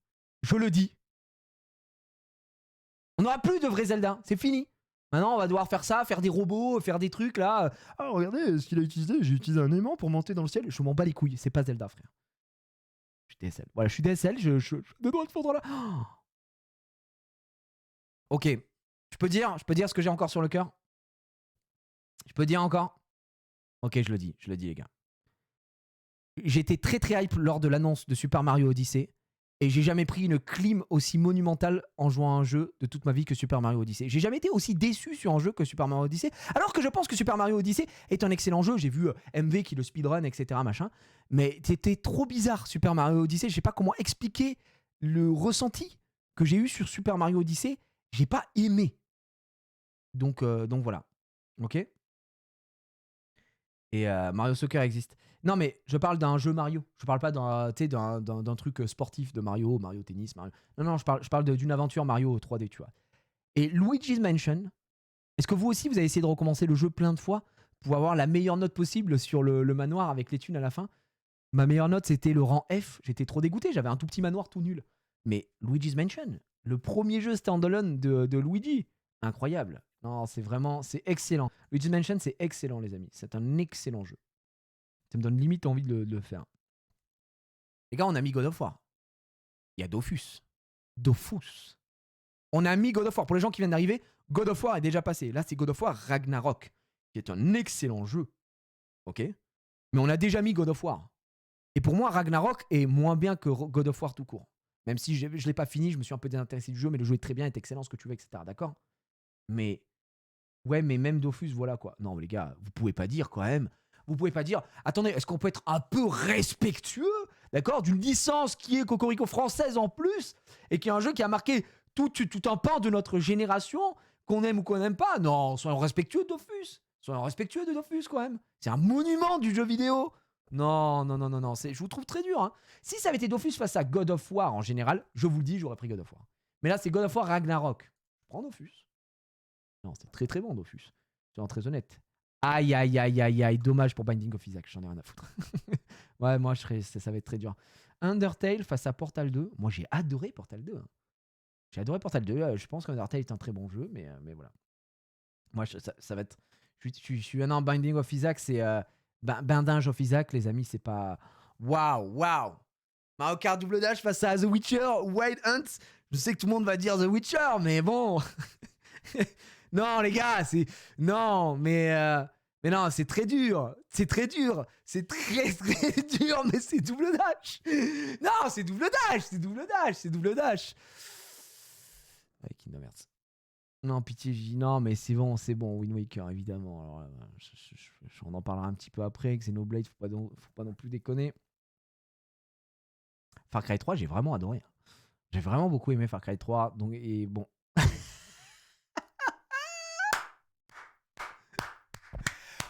On n'aura plus de vrai Zelda, c'est fini. Maintenant, on va devoir faire ça, faire des robots, faire des trucs là. Ah, regardez ce qu'il a utilisé. J'ai utilisé un aimant pour monter dans le ciel. Je m'en bats les couilles. C'est pas Zelda, frère. Je suis DSL. Voilà, je suis DSL. Je de droit de fondre là. Oh. Ok. Je peux dire ce que j'ai encore sur le cœur. Je peux dire encore. Ok, je le dis, les gars. J'étais très très hype lors de l'annonce de Super Mario Odyssey. Et j'ai jamais pris une clim aussi monumentale en jouant à un jeu de toute ma vie que Super Mario Odyssey. J'ai jamais été aussi déçu sur un jeu que Super Mario Odyssey, alors que je pense que Super Mario Odyssey est un excellent jeu. J'ai vu MV qui le speedrun, etc. machin. Mais c'était trop bizarre, Super Mario Odyssey. Je sais pas comment expliquer le ressenti que j'ai eu sur Super Mario Odyssey. J'ai pas aimé. Donc voilà. Ok. Et Mario Soccer existe. Non, mais je parle d'un jeu Mario. Je parle pas d'un truc sportif de Mario Tennis, Mario. Non, je parle d'une aventure Mario 3D, tu vois. Et Luigi's Mansion, est-ce que vous aussi, vous avez essayé de recommencer le jeu plein de fois pour avoir la meilleure note possible sur le manoir avec les thunes à la fin? Ma meilleure note, c'était le rang F. J'étais trop dégoûté. J'avais un tout petit manoir tout nul. Mais Luigi's Mansion, le premier jeu standalone de Luigi, incroyable. Non, c'est excellent. Luigi's Mansion, c'est excellent, les amis. C'est un excellent jeu. Ça me donne limite envie de le faire. Les gars, on a mis God of War. Il y a Dofus. On a mis God of War. Pour les gens qui viennent d'arriver, God of War est déjà passé. Là, c'est God of War Ragnarok, qui est un excellent jeu. Ok. Mais on a déjà mis God of War. Et pour moi, Ragnarok est moins bien que God of War tout court. Même si je ne l'ai pas fini, je me suis un peu désintéressé du jeu, mais le jeu est très bien, est excellent, ce que tu veux, etc. D'accord? Mais ouais, mais même Dofus, voilà quoi. Non, les gars, vous pouvez pas dire quand même. Vous pouvez pas dire, attendez, est-ce qu'on peut être un peu respectueux, d'accord, d'une licence qui est Cocorico française en plus, et qui est un jeu qui a marqué tout un pan de notre génération, qu'on aime ou qu'on n'aime pas? Non, soyons respectueux de Dofus. Soyons respectueux de Dofus quand même. C'est un monument du jeu vidéo. Non, je vous trouve très dur. Hein. Si ça avait été Dofus face à God of War en général, je vous le dis, j'aurais pris God of War. Mais là, c'est God of War Ragnarok. Je prends Dofus. Non, c'est très très bon, Dofus. Soyons très honnête. Aïe, dommage pour Binding of Isaac, j'en ai rien à foutre. Ouais, moi, ça va être très dur. Undertale face à Portal 2. Moi, j'ai adoré Portal 2. Hein. J'ai adoré Portal 2. Je pense qu'Undertale est un très bon jeu, mais voilà. Moi, ça va être. Je suis un Binding of Isaac, c'est. Binding of Isaac, les amis, c'est pas. Waouh, waouh! Mario Kart Double Dash face à The Witcher, Wild Hunt. Je sais que tout le monde va dire The Witcher, mais bon. Non, les gars, c'est. Non, mais non, c'est très dur. C'est très dur. C'est très, très dur, mais c'est Double Dash. Non, c'est Double Dash. C'est Double Dash. C'est Double Dash. Ouais, Kingdom Hearts. Non, pitié, non, mais c'est bon, Wind Waker, évidemment. Alors, on en parlera un petit peu après. Xenoblade, faut pas non plus déconner. Far Cry 3, j'ai vraiment adoré. J'ai vraiment beaucoup aimé Far Cry 3. Donc, et bon.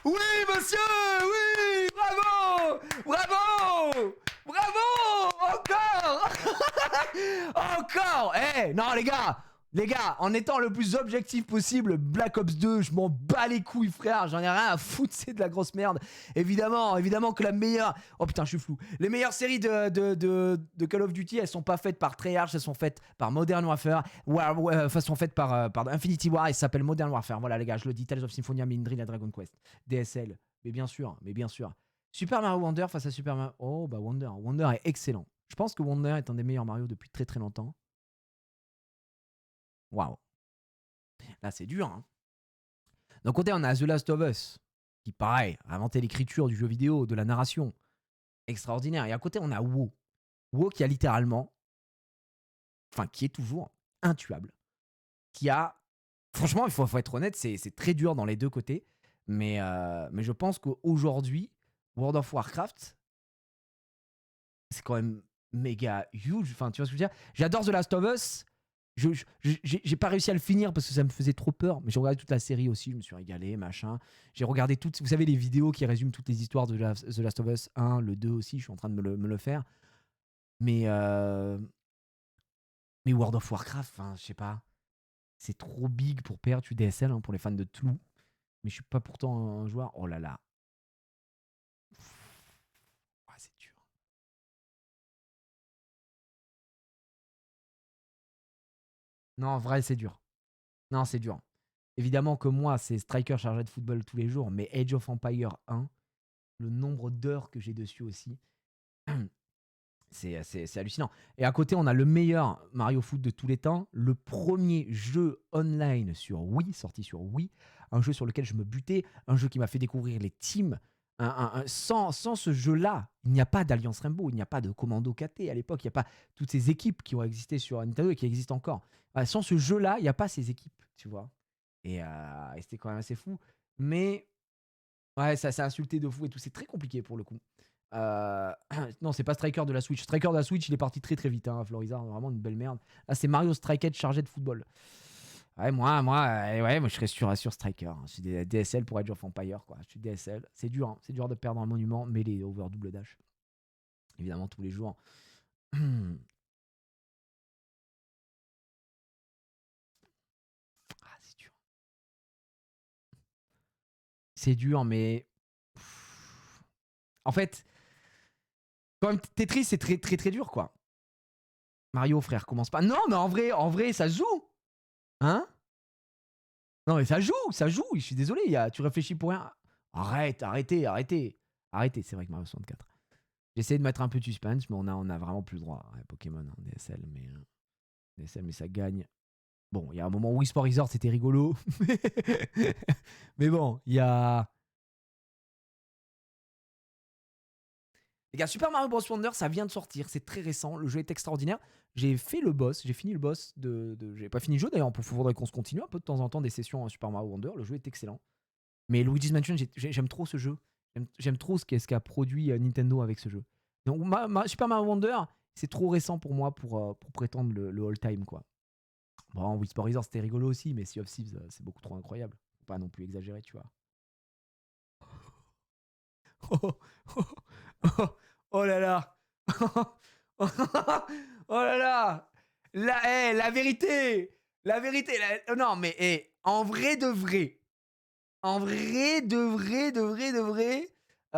Oui, monsieur! Oui! Bravo! Bravo! Bravo! Encore! Encore! Eh, non, les gars, en étant le plus objectif possible, Black Ops 2, je m'en bats les couilles, frère. J'en ai rien à foutre, c'est de la grosse merde. Évidemment que la meilleure. Oh putain, je suis flou. Les meilleures séries de Call of Duty, elles sont pas faites par Treyarch, elles sont faites par Modern Warfare. Elles sont faites par Infinity War, elles s'appellent Modern Warfare. Voilà, les gars, je le dis. Tales of Symphonia, Mindrid, et Dragon Quest. DSL. Mais bien sûr, Super Mario Wonder face à Super Mario. Oh, bah Wonder. Wonder est excellent. Je pense que Wonder est un des meilleurs Mario depuis très très longtemps. Waouh. Là, c'est dur. Hein. D'un côté, on a The Last of Us, qui, pareil, a inventé l'écriture du jeu vidéo, de la narration. Extraordinaire. Et à côté, on a WoW. WoW qui a littéralement, enfin, qui est toujours intuable. Qui a. Franchement, il faut être honnête, c'est très dur dans les deux côtés. Mais je pense qu'aujourd'hui, World of Warcraft, c'est quand même méga huge. Enfin, tu vois ce que je veux dire? J'adore The Last of Us. J'ai pas réussi à le finir parce que ça me faisait trop peur. Mais j'ai regardé toute la série aussi, je me suis régalé, machin. J'ai regardé toutes, vous savez, les vidéos qui résument toutes les histoires de The Last of Us 1, le 2 aussi, je suis en train de me le faire. Mais World of Warcraft, je sais pas. C'est trop big pour perdre du DSL, hein, pour les fans de Tlou. Mais je suis pas pourtant un joueur. Oh là là. Ah, c'est dur. Non, en vrai, c'est dur. Non, c'est dur. Évidemment que moi, c'est striker chargé de football tous les jours, mais Age of Empire 1, le nombre d'heures que j'ai dessus aussi, c'est hallucinant. Et à côté, on a le meilleur Mario Foot de tous les temps, le premier jeu online sur Wii, sorti sur Wii, un jeu sur lequel je me butais, un jeu qui m'a fait découvrir les teams. Sans ce jeu-là, il n'y a pas d'Alliance Rainbow, il n'y a pas de Commando KT à l'époque, il n'y a pas toutes ces équipes qui ont existé sur Nintendo et qui existent encore. Sans ce jeu-là, il n'y a pas ces équipes, tu vois. Et c'était quand même assez fou. Mais ouais, ça s'est insulté de fou et tout. C'est très compliqué pour le coup. Non, c'est pas Striker de la Switch. Striker de la Switch, il est parti très très vite. Hein, Florizard, vraiment une belle merde. Là, c'est Mario Strikehead chargé de football. Ouais, moi, je serais sur Striker. Hein. Je suis DSL pour Age of Empire, quoi. Je suis DSL. C'est dur, hein. C'est dur de perdre un monument, mais les over double dash. Évidemment, tous les jours. Ah, c'est dur. C'est dur, mais. En fait, quand même, Tetris, c'est très très très dur, quoi. Mario, frère, commence pas. Non, mais en vrai, ça se joue. Hein? Non, mais ça joue, ça joue. Je suis désolé, tu réfléchis pour rien. Arrêtez. C'est vrai que Mario 64. J'essaie de mettre un peu de suspense, mais on a vraiment plus le droit. Ouais, Pokémon, hein, DSL, mais ça gagne. Bon, il y a un moment où Wii Sport Resort, c'était rigolo. Mais bon, il y a. Les gars, Super Mario Bros. Wonder, ça vient de sortir. C'est très récent. Le jeu est extraordinaire. J'ai fait le boss. J'ai fini le boss J'ai pas fini le jeu d'ailleurs. Il faudrait qu'on se continue un peu de temps en temps des sessions à Super Mario Wonder. Le jeu est excellent. Mais Luigi's Mansion, j'aime trop ce jeu. J'aime trop ce qu'a produit Nintendo avec ce jeu. Donc, Super Mario Wonder, c'est trop récent pour moi pour prétendre le all-time, quoi. Bon, Wii Sport Resort, c'était rigolo aussi, mais Sea of Thieves, c'est beaucoup trop incroyable. Faut pas non plus exagérer, tu vois. Oh, oh, oh, oh là là. Oh là là. La vérité. Non, mais en vrai de vrai. En vrai de vrai.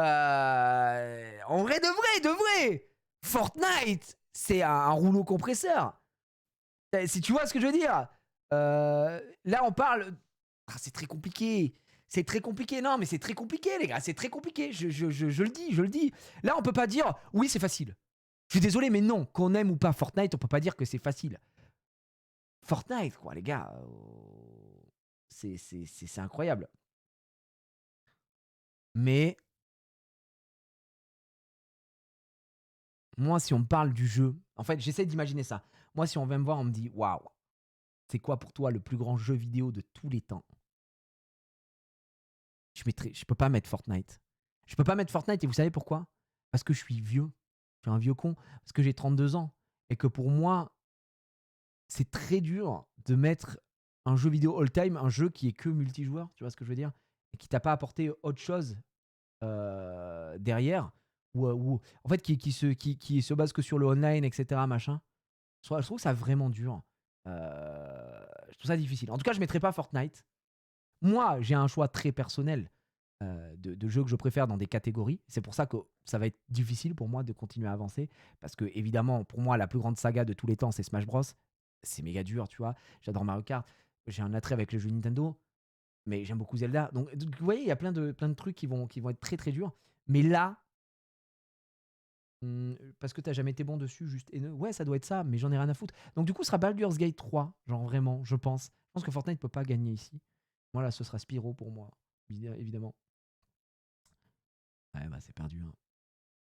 En vrai, de vrai, Fortnite, c'est un rouleau compresseur. Si tu vois ce que je veux dire. Là, on parle... Ah, c'est très compliqué. C'est très compliqué. Non, mais c'est très compliqué, les gars. C'est très compliqué. Je le dis, je le dis. Là, on peut pas dire, oui, c'est facile. Je suis désolé, mais non. Qu'on aime ou pas Fortnite, on peut pas dire que c'est facile. Fortnite, quoi, les gars. C'est incroyable. Mais moi, si on me parle du jeu, en fait, j'essaie d'imaginer ça. Moi, si on vient me voir, on me dit, waouh, c'est quoi pour toi le plus grand jeu vidéo de tous les temps? Je peux pas mettre Fortnite. Je peux pas mettre Fortnite et vous savez pourquoi? Parce que je suis vieux. Je suis un vieux con. Parce que j'ai 32 ans. Et que pour moi, c'est très dur de mettre un jeu vidéo all-time, un jeu qui est que multijoueur, tu vois ce que je veux dire? Et qui t'a pas apporté autre chose derrière. Ou en fait, qui se base que sur le online, etc. Machin. Je trouve ça vraiment dur. Je trouve ça difficile. En tout cas, je mettrai pas Fortnite. Moi, j'ai un choix très personnel de jeux que je préfère dans des catégories. C'est pour ça que ça va être difficile pour moi de continuer à avancer. Parce que, évidemment, pour moi, la plus grande saga de tous les temps, c'est Smash Bros. C'est méga dur, tu vois. J'adore Mario Kart. J'ai un attrait avec les jeux Nintendo. Mais j'aime beaucoup Zelda. Donc, vous voyez, il y a plein de trucs qui vont être très, très durs. Mais là, parce que t'as jamais été bon dessus, juste haineux. Ouais, ça doit être ça, mais j'en ai rien à foutre. Donc, du coup, ce sera Baldur's Gate 3. Genre, vraiment, je pense. Je pense que Fortnite peut pas gagner ici. Moi, là, ce sera Spyro pour moi, évidemment. Ouais, bah, c'est perdu. Hein.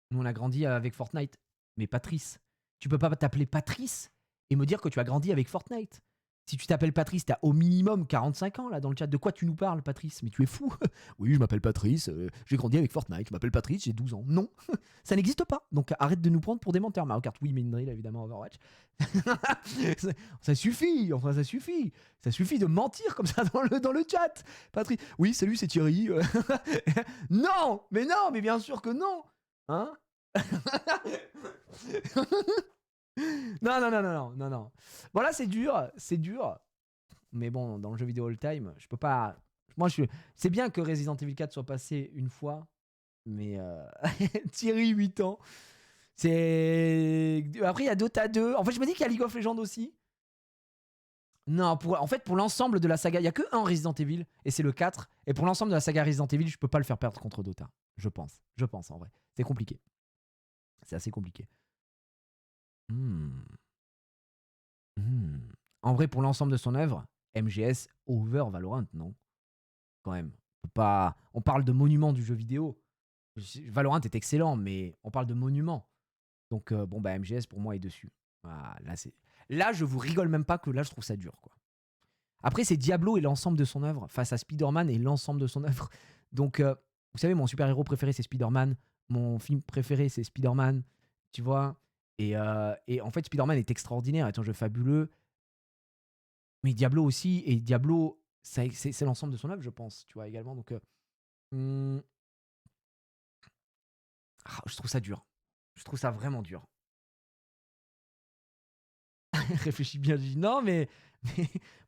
Nous, on a grandi avec Fortnite. Mais Patrice, tu peux pas t'appeler Patrice et me dire que tu as grandi avec Fortnite. Si tu t'appelles Patrice, t'as au minimum 45 ans là dans le chat. De quoi tu nous parles, Patrice? Mais tu es fou. Oui, je m'appelle Patrice, j'ai grandi avec Fortnite. Je m'appelle Patrice, j'ai 12 ans. Non, ça n'existe pas. Donc arrête de nous prendre pour des menteurs. Mario Kart, oui, Mindrill, évidemment, Overwatch. Ça suffit, enfin ça suffit. Ça suffit de mentir comme ça dans le chat. Patrice, oui, salut, c'est Thierry. Non, mais bien sûr que non. Hein? Non. Bon, là, c'est dur. Mais bon, dans le jeu vidéo all-time, je peux pas. C'est bien que Resident Evil 4 soit passé une fois, mais Thierry, 8 ans. Après, il y a Dota 2. En fait, je me dis qu'il y a League of Legends aussi. Non, en fait, pour l'ensemble de la saga, il n'y a que un Resident Evil, et c'est le 4. Et pour l'ensemble de la saga Resident Evil, je peux pas le faire perdre contre Dota. Je pense en vrai. C'est compliqué. C'est assez compliqué. En vrai, pour l'ensemble de son œuvre, MGS over Valorant, non? Quand même. On parle de monument du jeu vidéo. Valorant est excellent, mais on parle de monument. Donc, bon, bah, MGS pour moi est dessus. Ah, là, je vous rigole même pas que là, je trouve ça dur, quoi. Après, c'est Diablo et l'ensemble de son œuvre face à Spider-Man et l'ensemble de son œuvre. Donc, vous savez, mon super-héros préféré, c'est Spider-Man. Mon film préféré, c'est Spider-Man. Tu vois? Et en fait, Spider-Man est extraordinaire, est un jeu fabuleux. Mais Diablo aussi, et Diablo, c'est l'ensemble de son œuvre, je pense, tu vois, également. Donc, je trouve ça dur. Je trouve ça vraiment dur. Réfléchis bien, je dis non, mais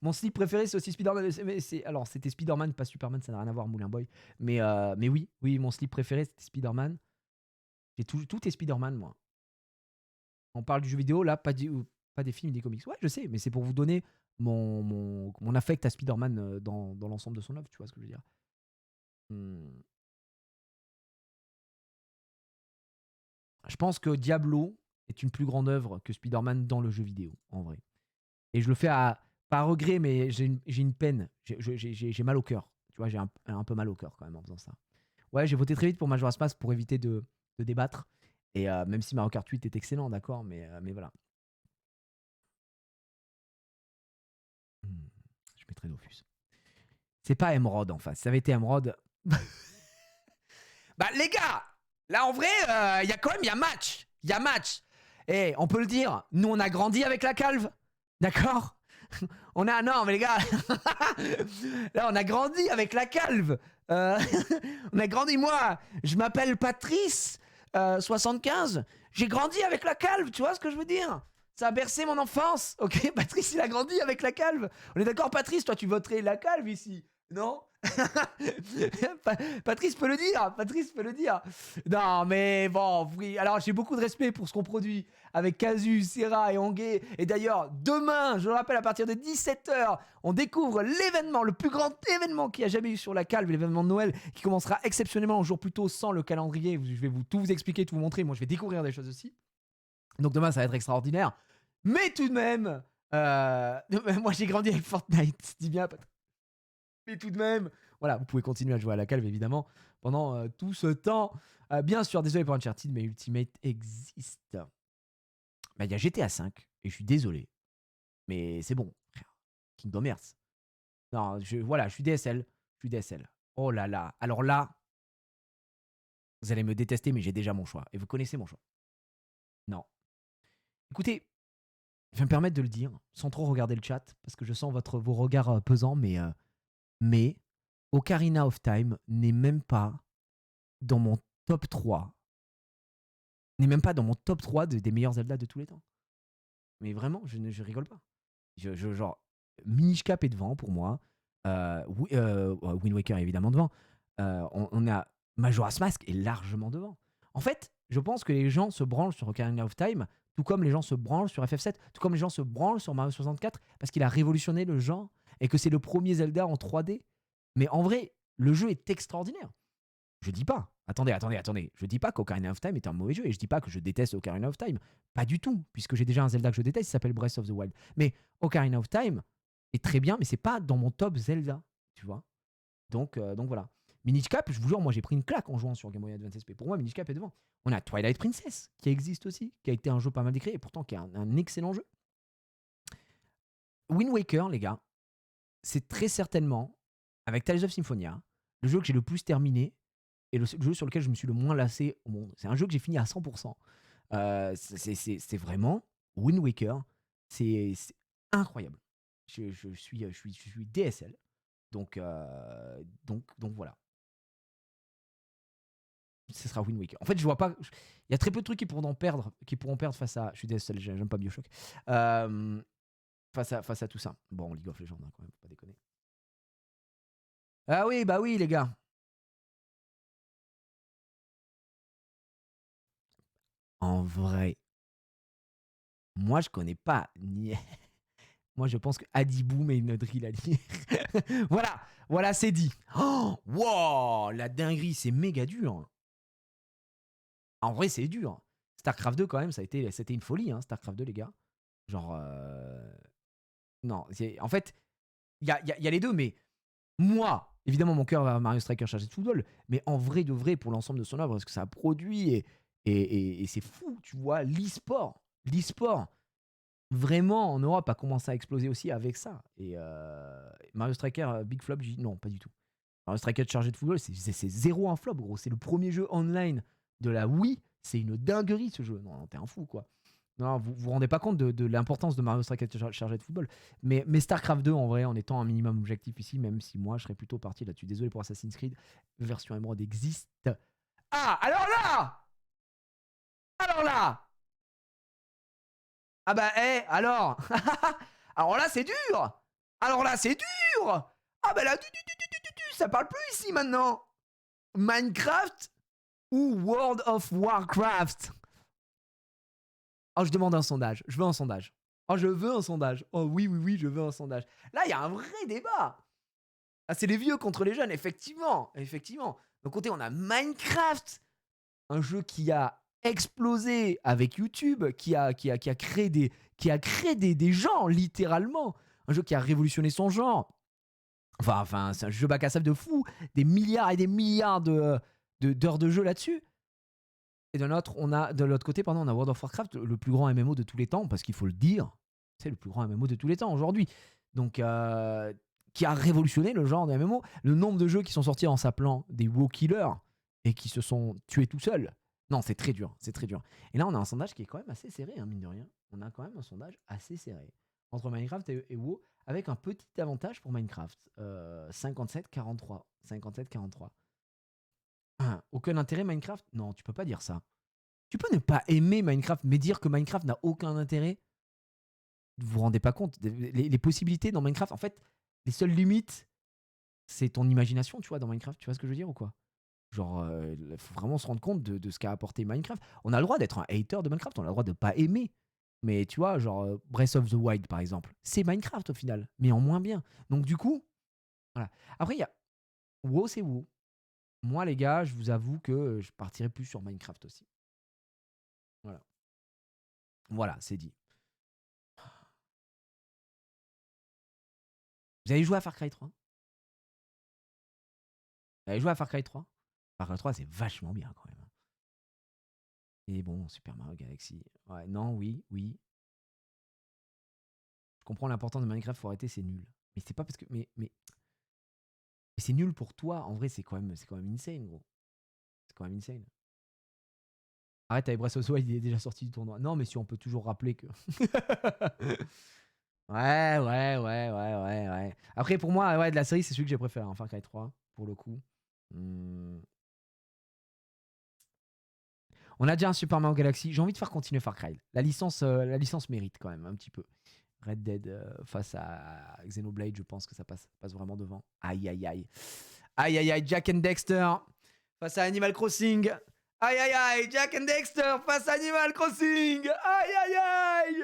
mon slip préféré, c'est aussi Spider-Man. Alors, c'était Spider-Man, pas Superman, ça n'a rien à voir, Moulin Boy. Mais oui, mon slip préféré, c'était Spider-Man. Tout est Spider-Man, moi. On parle du jeu vidéo, là, pas des films, des comics. Ouais, je sais, mais c'est pour vous donner mon affect à Spider-Man dans l'ensemble de son œuvre, tu vois ce que je veux dire. Je pense que Diablo est une plus grande œuvre que Spider-Man dans le jeu vidéo, en vrai. Et je le fais pas à regret, mais j'ai une peine. J'ai mal au cœur. Tu vois, j'ai un peu mal au cœur quand même en faisant ça. Ouais, j'ai voté très vite pour Majora's Mask pour éviter de débattre. Et même si Mario Kart 8 est excellent, d'accord, mais voilà. Je mettrai Dofus. C'est pas Emerald en face. Ça avait été Emerald. Bah les gars, là en vrai, il y a match. Il y a match. Et on peut le dire, nous on a grandi avec la calve. D'accord? Non mais les gars, là on a grandi avec la calve. On a grandi, moi, je m'appelle Patrice, 75. J'ai grandi avec la calve, tu vois ce que je veux dire? Ça a bercé mon enfance, ok? Patrice, il a grandi avec la calve. On est d'accord, Patrice, toi tu voterais la calve ici, non? Patrice peut le dire, Patrice peut le dire. Non, mais bon, oui. Alors, j'ai beaucoup de respect pour ce qu'on produit avec Casu, Serra et Anguet. Et d'ailleurs, demain, je le rappelle, à partir de 17h, on découvre l'événement, le plus grand événement qu'il y a jamais eu sur la Calve, l'événement de Noël, qui commencera exceptionnellement un jour plus tôt sans le calendrier. Je vais tout vous expliquer, tout vous montrer. Moi, je vais découvrir des choses aussi. Donc, demain, ça va être extraordinaire. Mais tout de même, moi, j'ai grandi avec Fortnite. Dis bien, Patrice. Mais tout de même, voilà, vous pouvez continuer à jouer à la Calve, évidemment, pendant tout ce temps. Bien sûr, désolé pour Uncharted, mais Ultimate existe. Bah, il y a GTA 5, et je suis désolé. Mais c'est bon, frère. Kingdom Hearts. Non, voilà, je suis DSL. Je suis DSL. Oh là là. Alors là, vous allez me détester, mais j'ai déjà mon choix. Et vous connaissez mon choix. Non. Écoutez, je vais me permettre de le dire, sans trop regarder le chat, parce que je sens vos regards pesants, mais Ocarina of Time n'est même pas dans mon top 3. N'est même pas dans mon top 3 des meilleurs Zelda de tous les temps. Mais vraiment, je rigole pas. Genre, Minish Cap est devant pour moi. Wind Waker est évidemment devant. On a Majora's Mask est largement devant. En fait, je pense que les gens se branlent sur Ocarina of Time, tout comme les gens se branlent sur FF7, tout comme les gens se branlent sur Mario 64, parce qu'il a révolutionné le genre et que c'est le premier Zelda en 3D. Mais en vrai, le jeu est extraordinaire. Je dis pas. Attendez. Je dis pas qu'Ocarina of Time est un mauvais jeu et je dis pas que je déteste Ocarina of Time. Pas du tout, puisque j'ai déjà un Zelda que je déteste, il s'appelle Breath of the Wild. Mais Ocarina of Time est très bien, mais c'est pas dans mon top Zelda, tu vois. Donc voilà. Minish Cap, je vous jure, moi j'ai pris une claque en jouant sur Game Boy Advance SP. Pour moi, Minish Cap est devant. On a Twilight Princess qui existe aussi, qui a été un jeu pas mal décrit et pourtant qui est un excellent jeu. Wind Waker, les gars, c'est très certainement, avec Tales of Symphonia, le jeu que j'ai le plus terminé et le jeu sur lequel je me suis le moins lassé au monde. C'est un jeu que j'ai fini à 100%. C'est vraiment Wind Waker. C'est incroyable. Je suis DSL. Donc voilà. Ce sera Wind Waker. En fait, je vois pas. Il y a très peu de trucs qui pourront perdre face à. Je suis DSL, j'aime pas Bioshock. Face à tout ça. Bon, League of Legends, hein, quand même, faut pas déconner. Ah oui, bah oui, les gars. En vrai, moi, je connais pas Nier. Moi, je pense que Adiboum est une drill à Nier. Voilà, c'est dit. Oh, wow, la dinguerie, c'est méga dur. En vrai, c'est dur. StarCraft 2, quand même, c'était une folie, hein, StarCraft 2, les gars. Genre, non, en fait, il y a les deux, mais moi, évidemment, mon cœur va à Mario Striker chargé de football, mais en vrai de vrai, pour l'ensemble de son œuvre, parce que ça a produit et c'est fou, tu vois, l'e-sport, vraiment en Europe a commencé à exploser aussi avec ça. Et Mario Striker, Big Flop, non, pas du tout. Mario Striker chargé de football, c'est zéro un flop, gros. C'est le premier jeu online de la Wii. C'est une dinguerie, ce jeu. Non, t'es un fou, quoi. Non, vous vous rendez pas compte de l'importance de Mario Striker chargé de football. Mais StarCraft 2, en vrai, en étant un minimum objectif ici, même si moi, je serais plutôt parti là-dessus. Désolé pour Assassin's Creed. Version Emerald existe. Ah, alors là Ah bah, alors Alors là, c'est dur Ah bah là, ça parle plus ici, maintenant. Minecraft ou World of Warcraft? Oh, je demande un sondage. Je veux un sondage. Oh, je veux un sondage. Oh oui, je veux un sondage. Là, il y a un vrai débat. Ah, c'est les vieux contre les jeunes, effectivement. D'un côté, on a Minecraft, un jeu qui a explosé avec YouTube, qui a créé des gens, littéralement. Un jeu qui a révolutionné son genre. Enfin, c'est un jeu bac à sable de fou. Des milliards et des milliards d'heures de jeu là-dessus. Et de l'autre côté, on a World of Warcraft, le plus grand MMO de tous les temps, parce qu'il faut le dire, c'est le plus grand MMO de tous les temps aujourd'hui. Donc, qui a révolutionné le genre de MMO. Le nombre de jeux qui sont sortis en s'appelant des WoW Killers et qui se sont tués tout seuls. Non, c'est très dur. Et là, on a un sondage qui est quand même assez serré, hein, mine de rien. On a quand même un sondage assez serré entre Minecraft et WoW, avec un petit avantage pour Minecraft. 57-43. 57-43. Aucun intérêt Minecraft? Non, tu peux pas dire ça. Tu peux ne pas aimer Minecraft, mais dire que Minecraft n'a aucun intérêt? Vous vous rendez pas compte? Les possibilités dans Minecraft, en fait, les seules limites, c'est ton imagination, tu vois, dans Minecraft. Tu vois ce que je veux dire ou quoi? Genre, il faut vraiment se rendre compte de ce qu'a apporté Minecraft. On a le droit d'être un hater de Minecraft, on a le droit de pas aimer. Mais tu vois, genre, Breath of the Wild, par exemple, c'est Minecraft au final, mais en moins bien. Donc du coup, voilà. Après, il y a WoW, c'est WoW. Moi, les gars, je vous avoue que je partirai plus sur Minecraft aussi. Voilà. Voilà, c'est dit. Vous avez joué à Far Cry 3? Vous avez joué à Far Cry 3? Far Cry 3, c'est vachement bien quand même. Et bon, Super Mario Galaxy. Ouais, non, oui, oui. Je comprends l'importance de Minecraft, faut arrêter, c'est nul. Mais c'est pas parce que. Mais c'est nul pour toi. En vrai, c'est quand même insane, gros. C'est quand même insane. Arrête avec Breath of the Wild, il est déjà sorti du tournoi. Non, mais si on peut toujours rappeler que. Ouais. Après, pour moi, ouais, de la série, c'est celui que j'ai préféré, hein, Far Cry 3, pour le coup. Hmm. On a déjà un Super Mario Galaxy. J'ai envie de faire continuer Far Cry. La licence mérite quand même un petit peu. Red Dead face à Xenoblade, je pense que ça passe vraiment devant. Aïe, aïe, aïe. Aïe, aïe, aïe, Jack and Dexter face à Animal Crossing. Aïe, aïe, aïe, Jack and Dexter face à Animal Crossing. Aïe, aïe, aïe.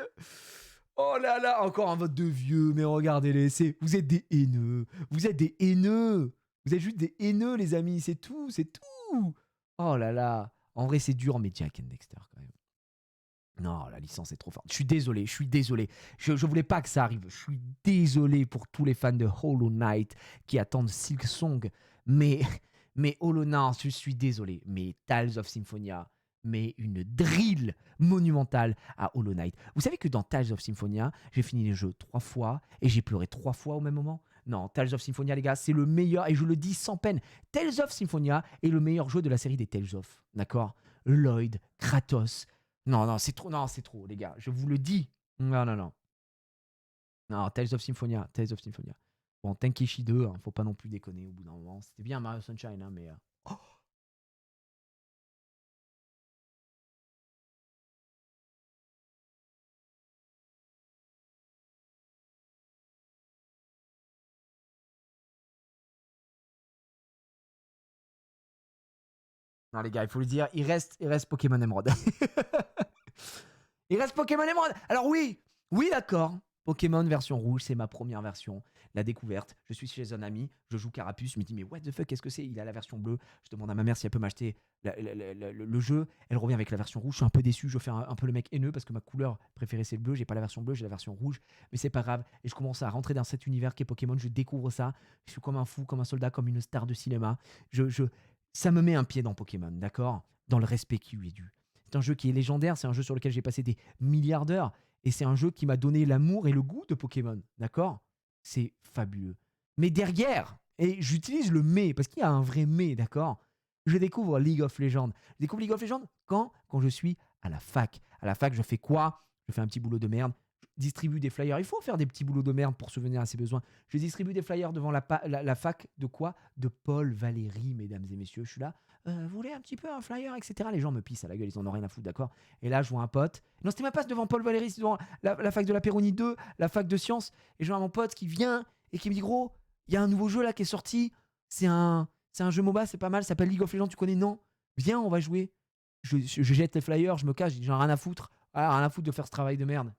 Oh là là, encore un vote de vieux, mais regardez-les, vous êtes des haineux. Vous êtes des haineux. Vous êtes juste des haineux, les amis, c'est tout, c'est tout. Oh là là. En vrai, c'est dur, mais Jack and Dexter, quand même. Non, la licence est trop forte. Je suis désolé. Je voulais pas que ça arrive. Je suis désolé pour tous les fans de Hollow Knight qui attendent Silksong. Mais, mais Hollow Knight, je suis désolé. Mais Tales of Symphonia, mais une drill monumentale à Hollow Knight. Vous savez que dans Tales of Symphonia, j'ai fini les jeux 3 fois et j'ai pleuré 3 fois au même moment? Non, Tales of Symphonia, les gars, c'est le meilleur, et je le dis sans peine. Tales of Symphonia est le meilleur jeu de la série des Tales of. D'accord? Lloyd, Kratos. Non, c'est trop, les gars. Je vous le dis. Non. Non, Tales of Symphonia. Bon, Tenkishi 2, hein, faut pas non plus déconner au bout d'un moment. C'était bien Mario Sunshine, hein, mais. Oh. Non, les gars, il faut le dire, il reste Pokémon Emerald. Il reste Pokémon Emerald. Alors oui, d'accord. Pokémon version rouge, c'est ma première version. La découverte. Je suis chez un ami, je joue Carapuce, je me dis mais what the fuck, qu'est-ce que c'est? Il a la version bleue. Je demande à ma mère si elle peut m'acheter le jeu. Elle revient avec la version rouge. Je suis un peu déçu, je fais un peu le mec haineux parce que ma couleur préférée c'est le bleu. J'ai pas la version bleue, j'ai la version rouge. Mais c'est pas grave. Et je commence à rentrer dans cet univers qui est Pokémon. Je découvre ça. Je suis comme un fou, comme un soldat, comme une star de cinéma. Ça me met un pied dans Pokémon, d'accord? Dans le respect qui lui est dû. C'est un jeu qui est légendaire, c'est un jeu sur lequel j'ai passé des milliards d'heures, et c'est un jeu qui m'a donné l'amour et le goût de Pokémon, d'accord? C'est fabuleux. Mais derrière, et j'utilise le mais, parce qu'il y a un vrai mais, d'accord? Je découvre League of Legends. Je découvre League of Legends quand je suis à la fac. À la fac, je fais quoi? Je fais un petit boulot de merde. Je distribue des flyers. Il faut faire des petits boulots de merde pour subvenir à ses besoins. Je distribue des flyers devant la fac de quoi? De Paul Valéry, mesdames et messieurs. Je suis là. Vous voulez un petit peu un flyer, etc. Les gens me pissent à la gueule, ils en ont rien à foutre, d'accord? Et là, je vois un pote. Non, c'était même pas devant Paul Valéry, c'est devant la fac de la Péronie 2, la fac de sciences. Et je vois mon pote qui vient et qui me dit gros, il y a un nouveau jeu là qui est sorti. C'est un jeu MOBA, c'est pas mal, ça s'appelle League of Legends, tu connais? Non. Viens, on va jouer. Je jette les flyers, je me cache, j'en ai rien à foutre. Ah, rien à foutre de faire ce travail de merde.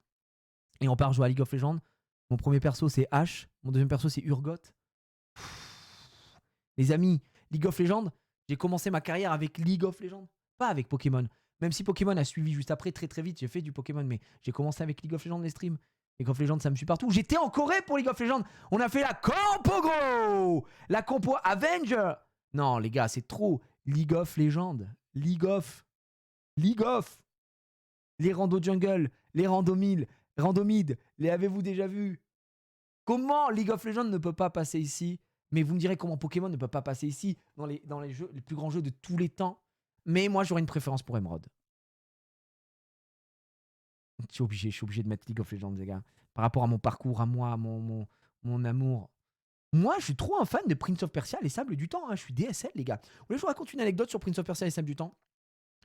Et on part jouer à League of Legends. Mon premier perso, c'est H. Mon deuxième perso, c'est Urgot. Les amis, League of Legends, j'ai commencé ma carrière avec League of Legends, pas avec Pokémon. Même si Pokémon a suivi juste après, très très vite, j'ai fait du Pokémon, mais j'ai commencé avec League of Legends les streams. League of Legends, ça me suit partout. J'étais en Corée pour League of Legends. On a fait la compo, gros. La compo Avenger. Non, les gars, c'est trop. League of Legends. League of. Les randos jungle, les randos mid, les avez-vous déjà vus? Comment League of Legends ne peut pas passer ici? Mais vous me direz comment Pokémon ne peut pas passer ici dans les jeux, les plus grands jeux de tous les temps. Mais moi, j'aurais une préférence pour Emerald. Je suis obligé de mettre League of Legends, les gars. Par rapport à mon parcours, à moi, mon amour. Moi, je suis trop un fan de Prince of Persia, les Sables du Temps. Hein. Je suis DSL, les gars. Vous voulez que je vous raconte une anecdote sur Prince of Persia, les Sables du Temps?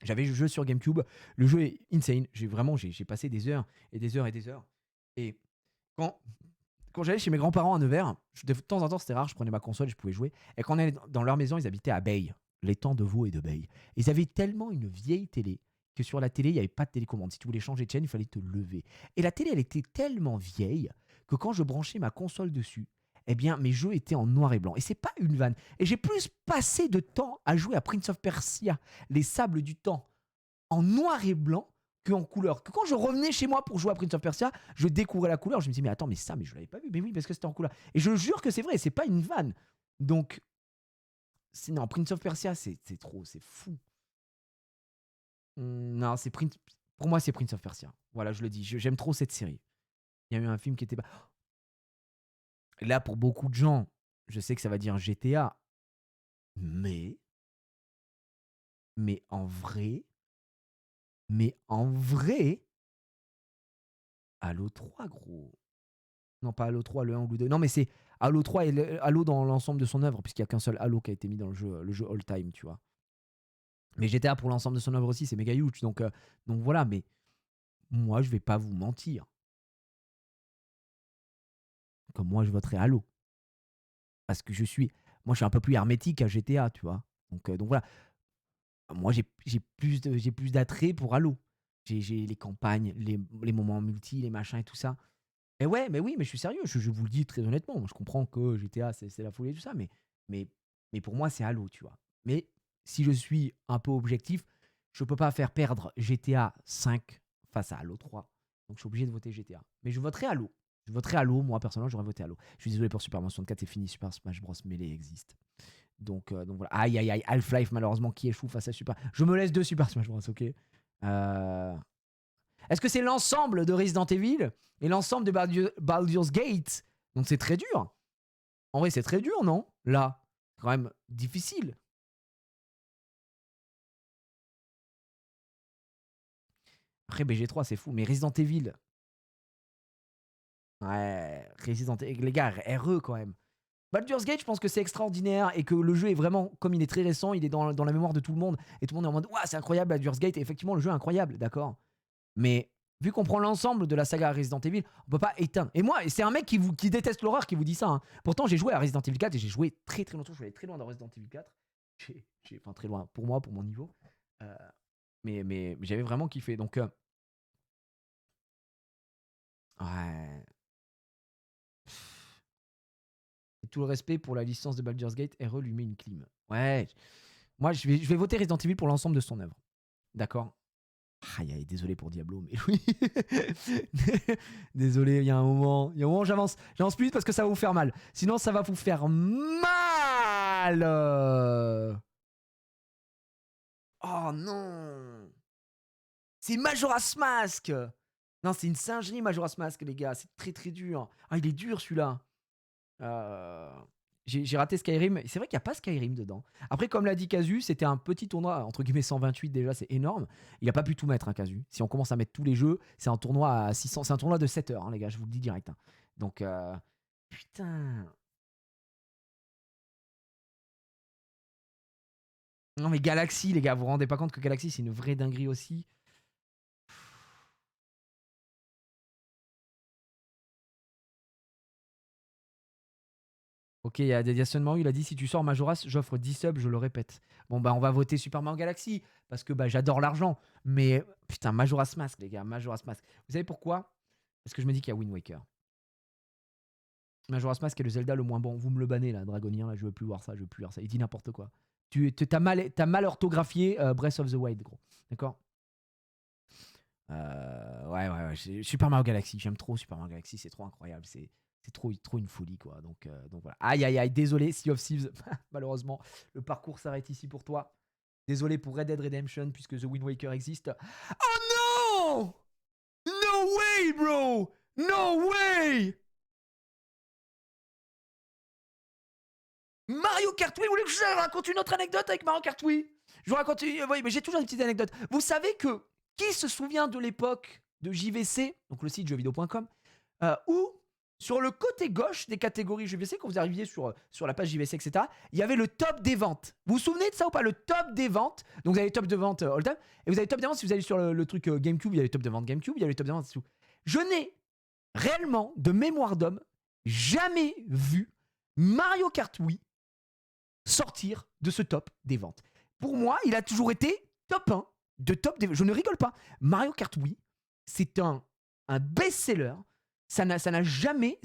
J'avais le jeu sur GameCube. Le jeu est insane. J'ai passé des heures et des heures et des heures. Et quand quand j'allais chez mes grands-parents à Nevers, de temps en temps, c'était rare, je prenais ma console et je pouvais jouer. Et quand on allait dans leur maison, ils habitaient à Beille, l'étang de Vaux et de Beille. Ils avaient tellement une vieille télé que sur la télé, il n'y avait pas de télécommande. Si tu voulais changer de chaîne, il fallait te lever. Et la télé, elle était tellement vieille que quand je branchais ma console dessus, eh bien, mes jeux étaient en noir et blanc. Et c'est pas une vanne. Et j'ai plus passé de temps à jouer à Prince of Persia, les Sables du Temps, en noir et blanc qu'en couleur. Que quand je revenais chez moi pour jouer à Prince of Persia, je découvrais la couleur. Je me disais, mais attends, mais ça, mais je l'avais pas vu. Mais oui, parce que c'était en couleur. Et je jure que c'est vrai, c'est pas une vanne. Donc, non, Prince of Persia, c'est trop, c'est fou. Non, c'est Prince. Pour moi, c'est Prince of Persia. Voilà, je le dis. J'aime trop cette série. Il y a eu un film qui était pas. Là, pour beaucoup de gens, je sais que ça va dire GTA, mais mais en vrai, mais en vrai, Halo 3, gros. Non, pas Halo 3, le 1 ou le 2. Non, mais c'est Halo 3 et Halo dans l'ensemble de son œuvre, puisqu'il n'y a qu'un seul Halo qui a été mis dans le jeu all-time, tu vois. Mais GTA, pour l'ensemble de son œuvre aussi, c'est méga huge. Donc voilà, mais moi, je vais pas vous mentir. Comme moi, je voterai Halo. Parce que moi, je suis un peu plus hermétique à GTA, tu vois. Donc voilà. Moi, j'ai plus d'attrait pour Halo. J'ai les campagnes, les moments multi, les machins et tout ça. Et ouais, mais oui, mais je suis sérieux, je vous le dis très honnêtement. Moi, je comprends que GTA, c'est la folie et tout ça, mais, mais pour moi, c'est Halo, tu vois. Mais si je suis un peu objectif, je peux pas faire perdre GTA 5 face à Halo 3. Donc, je suis obligé de voter GTA. Mais je voterai Halo. Je voterai Halo, moi, personnellement, j'aurais voté Halo. Je suis désolé pour Super Mario 64, c'est fini, Super Smash Bros. Melee existe. Donc voilà. Aïe, aïe, aïe, Half-Life, malheureusement, qui échoue face à Super. Je me laisse deux Super Smash Bros, ok. Est-ce que c'est l'ensemble de Resident Evil et l'ensemble de Baldur's Gate? Donc c'est très dur. En vrai, c'est très dur, non? Là, c'est quand même difficile. Après, BG3, c'est fou. Mais Resident Evil. Ouais, Resident Evil. Les gars, RE quand même. Baldur's Gate, je pense que c'est extraordinaire et que le jeu est vraiment, comme il est très récent, il est dans la mémoire de tout le monde. Et tout le monde est en mode, ouah, c'est incroyable, Baldur's Gate. Et effectivement, le jeu est incroyable, d'accord. Mais vu qu'on prend l'ensemble de la saga Resident Evil, on peut pas éteindre. Et moi, c'est un mec qui déteste l'horreur qui vous dit ça. Hein. Pourtant, j'ai joué à Resident Evil 4 et j'ai joué très très longtemps. Je suis allé très loin dans Resident Evil 4. Enfin, très loin pour moi, pour mon niveau. Mais j'avais vraiment kiffé. Donc, ouais. Et tout le respect pour la licence de Baldur's Gate, RE lui met une clim. Ouais. Moi, je vais voter Resident Evil pour l'ensemble de son œuvre. D'accord. Aïe, désolé pour Diablo, mais oui. Désolé, il y a un moment, j'avance plus vite parce que ça va vous faire mal. Sinon, ça va vous faire mal. Oh non. C'est Majora's Mask. Non, c'est une singerie, Majora's Mask, les gars. C'est très très dur. Ah, il est dur celui-là. J'ai raté Skyrim. C'est vrai qu'il n'y a pas Skyrim dedans. Après, comme l'a dit Casu, c'était un petit tournoi, entre guillemets 128 déjà, c'est énorme. Il n'a pas pu tout mettre, hein, Casu. Si on commence à mettre tous les jeux, c'est un tournoi à 600. C'est un tournoi de 7 heures, hein, les gars, je vous le dis direct. Hein. Donc, putain. Non, mais Galaxy, les gars, vous vous rendez pas compte que Galaxy, c'est une vraie dinguerie aussi. Ok, il y a Dédiationnement, il a dit si tu sors Majora's, j'offre 10 subs, je le répète. Bon, bah, on va voter Super Mario Galaxy parce que bah, j'adore l'argent. Mais putain, Majora's Mask, les gars, Majora's Mask. Vous savez pourquoi? Parce que je me dis qu'il y a Wind Waker. Majora's Mask est le Zelda le moins bon. Vous me le bannez là, Dragonien, là, je veux plus voir ça, je veux plus voir ça. Il dit n'importe quoi. T'as mal orthographié Breath of the Wild, gros. D'accord. Ouais. Super Mario Galaxy, j'aime trop Super Mario Galaxy, c'est trop incroyable. C'est trop une folie, quoi. Donc voilà. Aïe, désolé, Sea of Thieves. Malheureusement, le parcours s'arrête ici pour toi. Désolé pour Red Dead Redemption, puisque The Wind Waker existe. Oh non! No way, bro! No way! Mario Kart Wii, vous voulez que je vous raconte une autre anecdote avec Mario Kart Wii? Je vous raconte, oui, mais j'ai toujours une petite anecdote. Vous savez que, qui se souvient de l'époque de JVC, donc le site jeuxvideo.com, où sur le côté gauche des catégories JVC, quand vous arriviez sur la page JVC, etc., il y avait le top des ventes. Vous vous souvenez de ça ou pas? Le top des ventes. Donc vous avez le top de vente all time, et vous avez le top des ventes si vous allez sur le truc GameCube, il y a le top de vente GameCube, il y a le top de vente. Je n'ai réellement, de mémoire d'homme, jamais vu Mario Kart Wii sortir de ce top des ventes. Pour moi, il a toujours été top 1 de top des... Je ne rigole pas. Mario Kart Wii, c'est un best-seller. Ça n'a jamais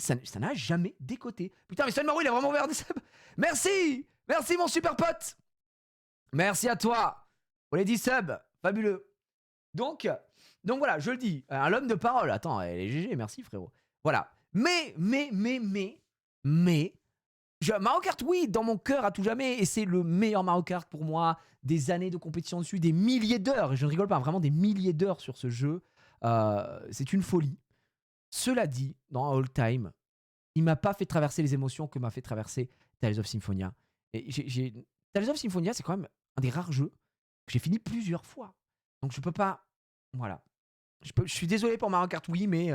décoté. Putain, mais Sunmaru, il a vraiment ouvert des subs. Merci mon super pote. Merci à toi pour les 10 subs. Fabuleux. Donc voilà, je le dis. Un homme de parole. Attends, elle est GG, merci frérot. Voilà. Mais Mario Kart, oui, dans mon cœur à tout jamais, et c'est le meilleur Mario Kart pour moi. Des années de compétition dessus, des milliers d'heures, et je ne rigole pas, vraiment des milliers d'heures sur ce jeu. C'est une folie. Cela dit, dans All Time, il m'a pas fait traverser les émotions que m'a fait traverser Tales of Symphonia. Et Tales of Symphonia, c'est quand même un des rares jeux que j'ai fini plusieurs fois. Donc je peux pas... Voilà. Je suis désolé pour Mario Kart, oui, mais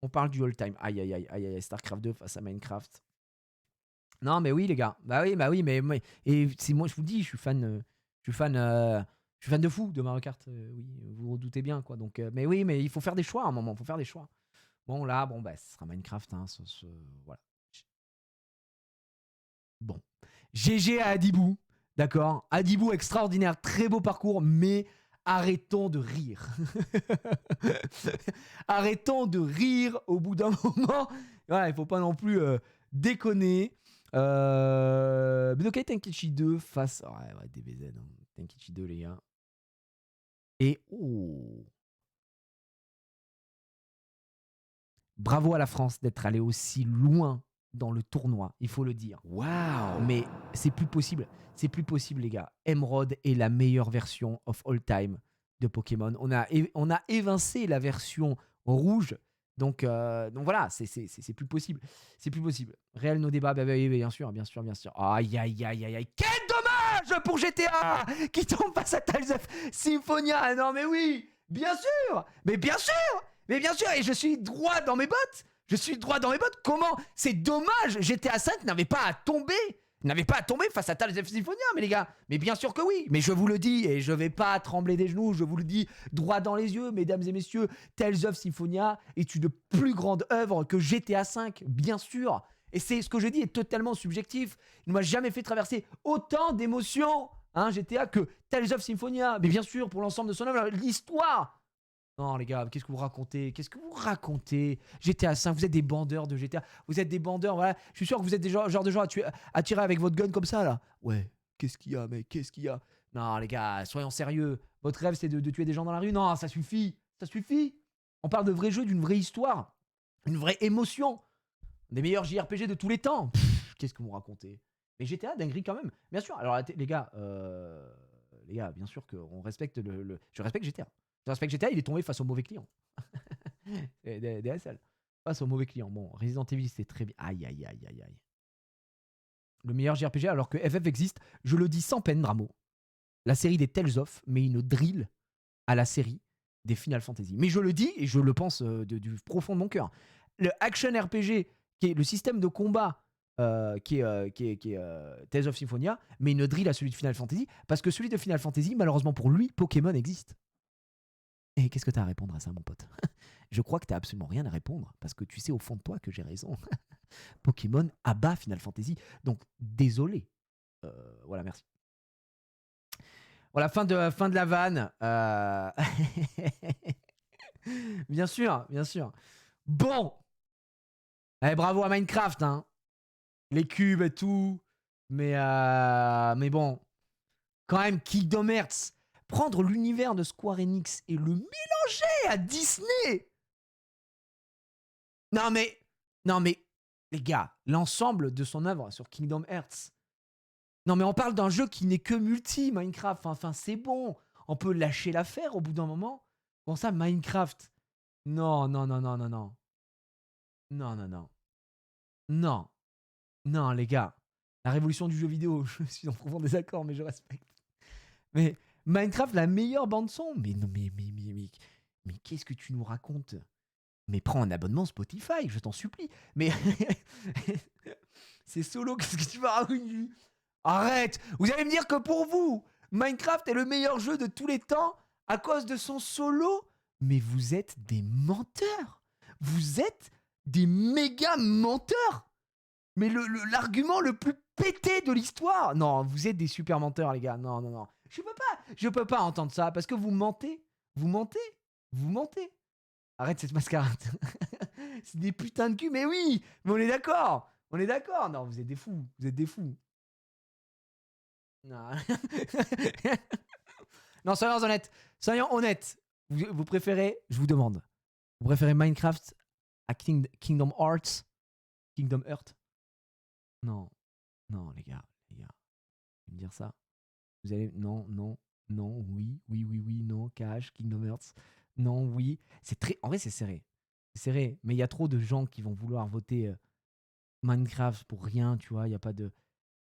on parle du All Time. Aïe, aïe, aïe, aïe, aïe, StarCraft 2 face à Minecraft. Non, mais oui, les gars. Bah oui, mais et c'est moi, je vous le dis, je suis fan de fou de Mario Kart. Oui, vous vous doutez bien, quoi. Donc, mais oui, mais il faut faire des choix à un moment. Il faut faire des choix. Bon, là, bah, ce sera Minecraft. Hein, voilà. Bon. GG à Adibou. D'accord. Adibou, extraordinaire. Très beau parcours, mais arrêtons de rire. Arrêtons de rire au bout d'un moment. Voilà, il faut pas non plus déconner. Budokai Tenkaichi 2 face... Ouais, DBZ. Hein. Tenkaichi 2, les gars. Et... Oh. Bravo à la France d'être allé aussi loin dans le tournoi, il faut le dire. Waouh. Mais c'est plus possible. C'est plus possible, les gars. Emerald est la meilleure version of all time de Pokémon. On a évincé la version rouge. Donc voilà, c'est plus possible. C'est plus possible. Réel nos débats, bah, bien sûr. Aïe, aïe, aïe, aïe, aïe. Quel dommage pour GTA qui tombe face à Tales of Symphonia. Non, mais oui, bien sûr. Mais bien sûr, et je suis droit dans mes bottes. Comment? C'est dommage, GTA 5 n'avait pas à tomber face à Tales of Symphonia, mais les gars. Mais bien sûr que oui. Mais je vous le dis, et je vais pas trembler des genoux, je vous le dis droit dans les yeux, mesdames et messieurs, Tales of Symphonia est une plus grande œuvre que GTA 5, bien sûr. Et c'est ce que je dis est totalement subjectif. Il ne m'a jamais fait traverser autant d'émotions, GTA, que Tales of Symphonia. Mais bien sûr, pour l'ensemble de son œuvre, l'histoire. Non, les gars, qu'est-ce que vous racontez? GTA 5, vous êtes des bandeurs de GTA. Vous êtes des bandeurs, voilà. Je suis sûr que vous êtes des genre de gens à tirer avec votre gun comme ça, là. Ouais, qu'est-ce qu'il y a, mec? Qu'est-ce qu'il y a? Non, les gars, soyons sérieux. Votre rêve, c'est de tuer des gens dans la rue? Non, ça suffit. On parle de vrais jeux, d'une vraie histoire, une vraie émotion. Des meilleurs JRPG de tous les temps. Qu'est-ce que vous racontez? Mais GTA, dinguerie quand même. Bien sûr, alors les gars, bien sûr qu'on respecte je respecte GTA. Je respecte GTA, il est tombé face au mauvais client. DSL. Face au mauvais client. Bon, Resident Evil, c'était très bien. Aïe, aïe, aïe, aïe, aïe. Le meilleur JRPG, alors que FF existe, je le dis sans peine, Dramo. La série des Tales of, mais une drill à la série des Final Fantasy. Mais je le dis, et je le pense du profond de mon cœur. Le action RPG, qui est le système de combat qui est Tales of Symphonia, mais une drill à celui de Final Fantasy, parce que celui de Final Fantasy, malheureusement pour lui, Pokémon existe. Et qu'est-ce que tu as à répondre à ça, mon pote? Je crois que tu n'as absolument rien à répondre, parce que tu sais au fond de toi que j'ai raison. Pokémon abat Final Fantasy. Donc, désolé. Voilà, merci. Voilà, fin de la vanne. Bien sûr. Bon. Allez, bravo à Minecraft, hein. Les cubes et tout. Mais bon. Quand même, Kingdom Hearts. Prendre l'univers de Square Enix et le mélanger à Disney. Non mais, les gars, l'ensemble de son œuvre sur Kingdom Hearts. Non mais on parle d'un jeu qui n'est que multi, Minecraft. Enfin, c'est bon. On peut lâcher l'affaire au bout d'un moment. Bon ça, Minecraft. Non. Non, les gars. La révolution du jeu vidéo. Je suis en profond désaccord, mais je respecte. Mais Minecraft, la meilleure bande-son. Mais non, mais qu'est-ce que tu nous racontes? Mais prends un abonnement Spotify, je t'en supplie. Mais c'est Solo, qu'est-ce que tu vas raconter? Arrête! Vous allez me dire que pour vous, Minecraft est le meilleur jeu de tous les temps à cause de son solo? Mais vous êtes des menteurs! Vous êtes des méga menteurs. Mais l'argument le plus pété de l'histoire. Non, vous êtes des super menteurs, les gars. Non, non, non. Je peux pas entendre ça parce que vous mentez. Vous mentez. Vous mentez. Arrête cette mascarade. C'est des putains de cul. Mais oui, mais on est d'accord. On est d'accord. Non, vous êtes des fous. Vous êtes des fous. Non, non, soyons honnêtes. Soyons honnêtes. Vous préférez, je vous demande, vous préférez Minecraft à Kingdom Hearts? Kingdom Hearts? Non, non, les gars, vous allez me dire ça. Vous allez, non, non, non, oui, oui, oui, oui, non, Cash, Kingdom Hearts, non, oui. C'est très, en vrai, c'est serré. C'est serré, mais il y a trop de gens qui vont vouloir voter Minecraft pour rien, tu vois. Il y a pas de,